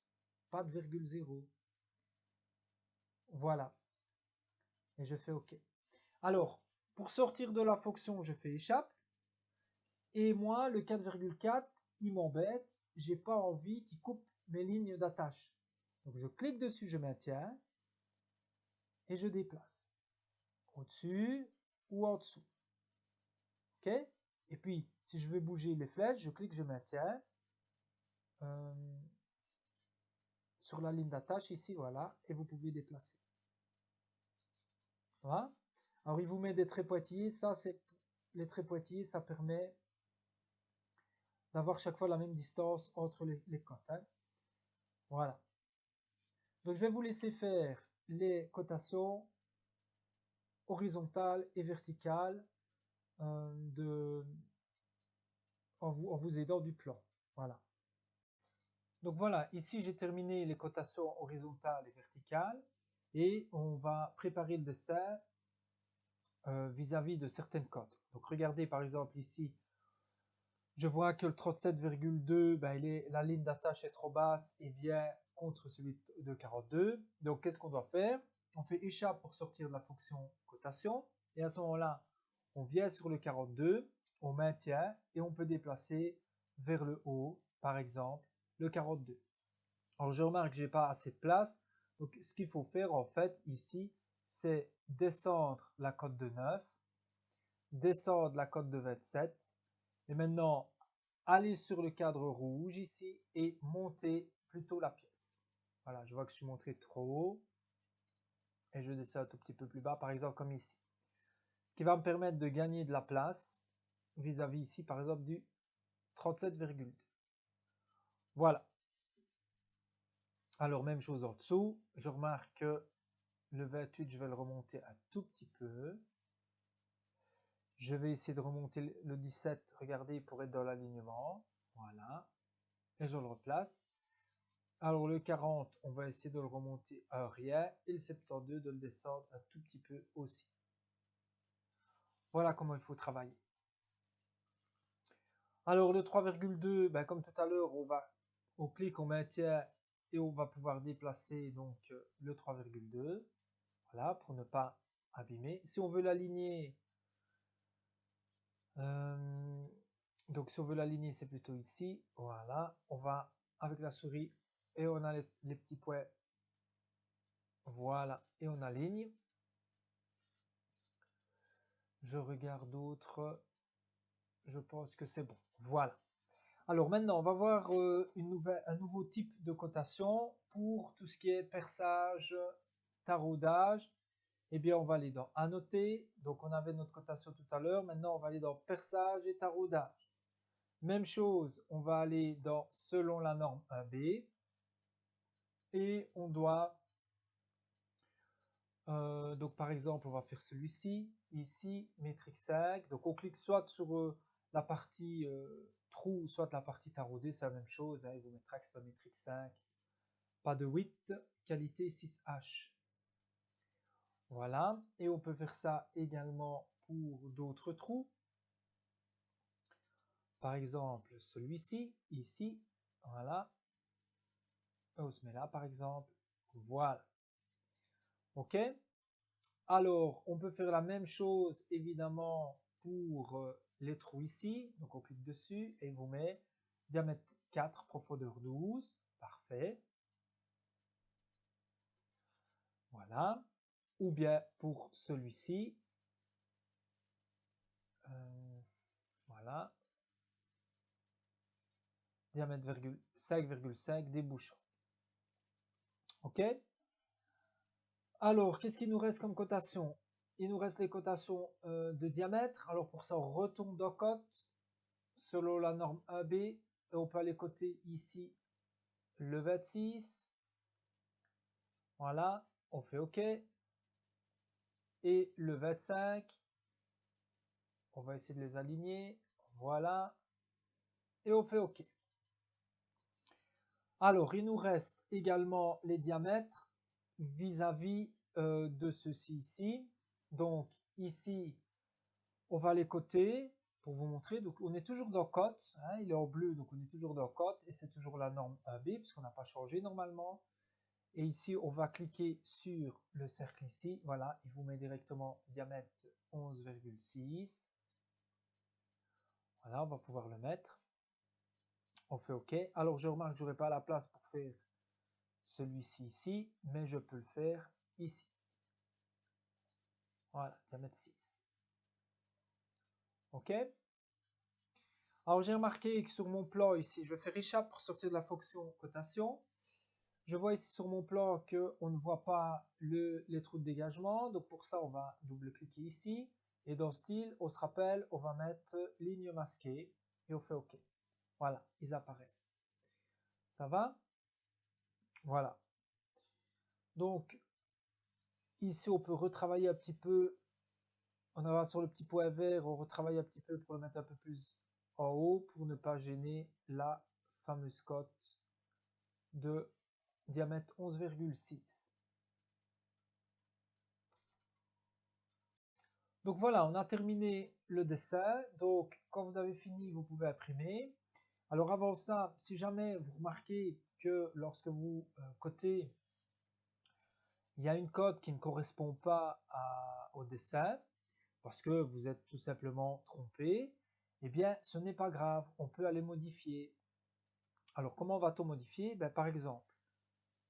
Pas de virgule 0. Voilà. Et je fais OK. Alors, pour sortir de la fonction, je fais échappe. Et moi, le 4,4, il m'embête. J'ai pas envie qu'il coupe mes lignes d'attache. Donc, je clique dessus, je maintiens. Et je déplace. Au-dessus ou en dessous. OK? Et puis, si je veux bouger les flèches, je clique, je maintiens. Sur la ligne d'attache ici, voilà. Et vous pouvez déplacer. Voilà. Alors, il vous met des traits pointillés. Ça, c'est les traits pointillés, ça permet d'avoir chaque fois la même distance entre les cotes. Hein. Voilà. Donc, je vais vous laisser faire les cotations horizontales et verticales en vous aidant du plan. Voilà. Donc voilà, ici j'ai terminé les cotations horizontales et verticales et on va préparer le dessin vis-à-vis de certaines cotes. Donc regardez par exemple ici, je vois que le 37,2, ben, la ligne d'attache est trop basse et vient contre celui de 42. Donc qu'est-ce qu'on doit faire? On fait échappe pour sortir de la fonction cotation et à ce moment-là, on vient sur le 42, on maintient et on peut déplacer vers le haut, par exemple, le 42. Alors je remarque que j'ai pas assez de place, donc ce qu'il faut faire en fait ici, c'est descendre la cote de 9, descendre la cote de 27, et maintenant aller sur le cadre rouge ici et monter plutôt la pièce. Voilà, je vois que je suis monté trop haut, et je descends un tout petit peu plus bas, par exemple comme ici. Ce qui va me permettre de gagner de la place vis-à-vis ici, par exemple du 37,2. Voilà. Alors même chose en dessous, je remarque que le 28, je vais le remonter un tout petit peu. Je vais essayer de remonter le 17, regardez, pour être dans l'alignement. Voilà. Et je le replace. Alors le 40, on va essayer de le remonter à rien. Et le 72, de le descendre un tout petit peu aussi. Voilà comment il faut travailler. Alors le 3,2, ben, comme tout à l'heure, on clique, on maintient et on va pouvoir déplacer donc le 3,2. Voilà, pour ne pas abîmer. Si on veut l'aligner, donc si on veut l'aligner, c'est plutôt ici. Voilà, on va avec la souris et on a les petits points. Voilà, et on aligne. Je regarde d'autres. Je pense que c'est bon. Voilà. Alors maintenant, on va voir un nouveau type de cotation pour tout ce qui est perçage, taraudage. Eh bien, on va aller dans annoter. Donc, on avait notre cotation tout à l'heure. Maintenant, on va aller dans perçage et taraudage. Même chose, on va aller dans selon la norme 1B. Et on doit, donc par exemple, on va faire celui-ci, ici, métrique 5. Donc on clique soit sur la partie trou, soit la partie taraudée, c'est la même chose. Hein, il vous mettra que c'est métrique 5. Pas de 8, qualité 6H. Voilà, et on peut faire ça également pour d'autres trous. Par exemple, celui-ci, ici, voilà. On se met là, par exemple. Voilà. OK? Alors, on peut faire la même chose, évidemment, pour les trous ici. Donc, on clique dessus et il vous met diamètre 4, profondeur 12. Parfait. Voilà. Ou bien pour celui-ci. Voilà. Diamètre 5,5 débouchant. OK? Alors, qu'est-ce qu'il nous reste comme cotation? il nous reste les cotations de diamètre. Alors pour ça, on retourne dans cote selon la norme AB et on peut aller coter ici le 26. Voilà, on fait OK. Et le 25, on va essayer de les aligner. Voilà. Et on fait OK. Alors, il nous reste également les diamètres vis-à-vis de ceci ici. Donc, ici, on va les coter pour vous montrer. Donc, on est toujours dans cote. Hein, il est en bleu, donc on est toujours dans cote. Et c'est toujours la norme AB, puisqu'on n'a pas changé normalement. Et ici, on va cliquer sur le cercle ici. Voilà, il vous met directement diamètre 11,6. Voilà, on va pouvoir le mettre. On fait OK. Alors, je remarque que je n'aurai pas la place pour faire celui-ci ici, mais je peux le faire ici. Voilà, diamètre 6. OK. Alors, j'ai remarqué que sur mon plan ici, je vais faire échappe pour sortir de la fonction cotation. Je vois ici sur mon plan qu'on ne voit pas les trous de dégagement. Donc, pour ça, on va double-cliquer ici. Et dans style, on se rappelle, on va mettre ligne masquée et on fait OK. Voilà, ils apparaissent. Ça va? Voilà. Donc, ici, on peut retravailler un petit peu. On va sur le petit point vert, on retravaille un petit peu pour le mettre un peu plus en haut pour ne pas gêner la fameuse cote de diamètre 11,6. Donc voilà, on a terminé le dessin. Donc quand vous avez fini, vous pouvez imprimer. Alors avant ça, si jamais vous remarquez que lorsque vous cotez, il y a une cote qui ne correspond pas au dessin, parce que vous êtes tout simplement trompé, eh bien ce n'est pas grave, on peut aller modifier. Alors comment va-t-on modifier? Par exemple,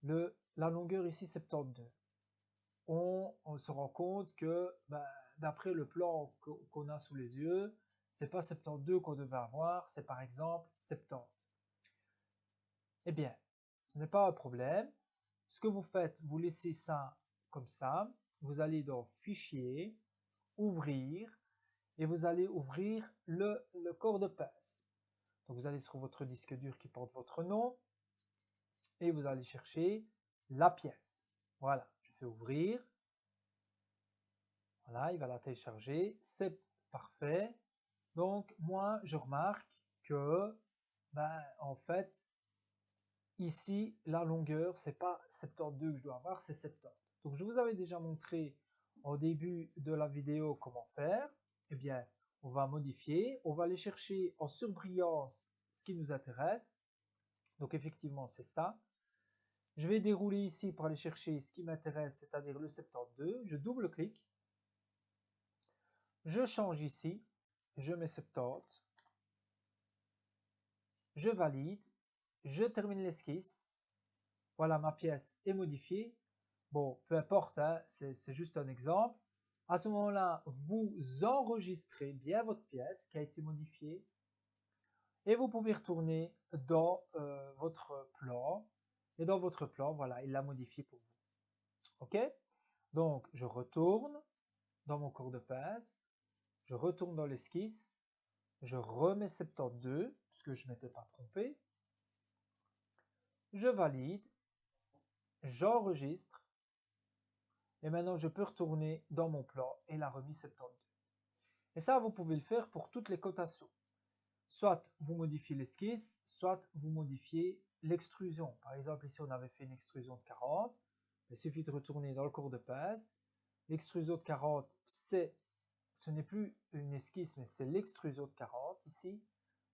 la longueur ici 72. On se rend compte que d'après le plan qu'on a sous les yeux, c'est pas 72 qu'on devait avoir, c'est par exemple 70. Eh bien, ce n'est pas un problème. Ce que vous faites, vous laissez ça comme ça. Vous allez dans Fichier, Ouvrir, et vous allez ouvrir le corps de pince. Donc vous allez sur votre disque dur qui porte votre nom, et vous allez chercher la pièce. Voilà, je fais Ouvrir. Voilà, il va la télécharger, c'est parfait. Donc moi, je remarque que, en fait, ici, la longueur, c'est pas 72 que je dois avoir, c'est 70. Donc je vous avais déjà montré au début de la vidéo comment faire. Eh bien, on va modifier, on va aller chercher en surbrillance ce qui nous intéresse. Donc effectivement, c'est ça. Je vais dérouler ici pour aller chercher ce qui m'intéresse, c'est-à-dire le 72. Je double-clique. Je change ici, je mets 70, je valide, je termine l'esquisse. Voilà, ma pièce est modifiée. Bon, peu importe, hein, c'est juste un exemple. À ce moment-là, vous enregistrez bien votre pièce qui a été modifiée et vous pouvez retourner dans votre plan. Et dans votre plan, voilà, il l'a modifié pour vous. OK? Donc, je retourne dans mon corps de pince, je retourne dans l'esquisse, je remets 72, puisque je ne m'étais pas trompé, je valide, j'enregistre, et maintenant je peux retourner dans mon plan et la remise 72. Et ça, vous pouvez le faire pour toutes les cotations. Soit vous modifiez l'esquisse, soit vous modifiez l'extrusion. Par exemple, ici on avait fait une extrusion de 40, il suffit de retourner dans le cours de pince. L'extrusion de 40, ce n'est plus une esquisse, mais c'est l'extrusion de 40 ici.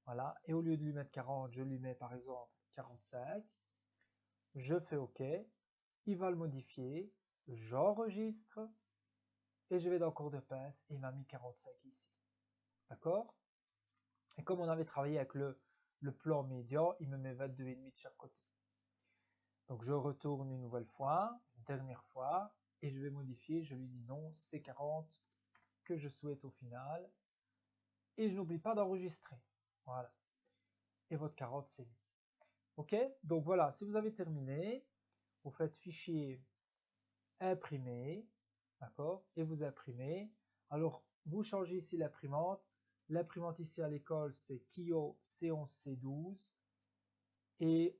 Voilà, et au lieu de lui mettre 40, je lui mets par exemple 45. Je fais OK, il va le modifier, j'enregistre, et je vais dans le cours de pince, et il m'a mis 45 ici. D'accord? Et comme on avait travaillé avec le plan médian, il me met 22,5 de chaque côté. Donc je retourne une nouvelle fois, une dernière fois, et je vais modifier, je lui dis non, c'est 40 que je souhaite au final. Et je n'oublie pas d'enregistrer. Voilà. Et votre 40, c'est mis. OK? Donc voilà, si vous avez terminé, vous faites Fichier, Imprimer, d'accord, et vous imprimez. Alors, vous changez ici l'imprimante. L'imprimante ici à l'école, c'est Kiyo C11C12. Et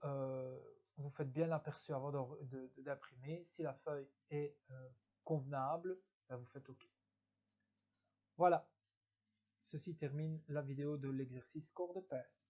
vous faites bien l'aperçu avant d'imprimer. Si la feuille est convenable, ben vous faites OK. Voilà, ceci termine la vidéo de l'exercice corde de pince.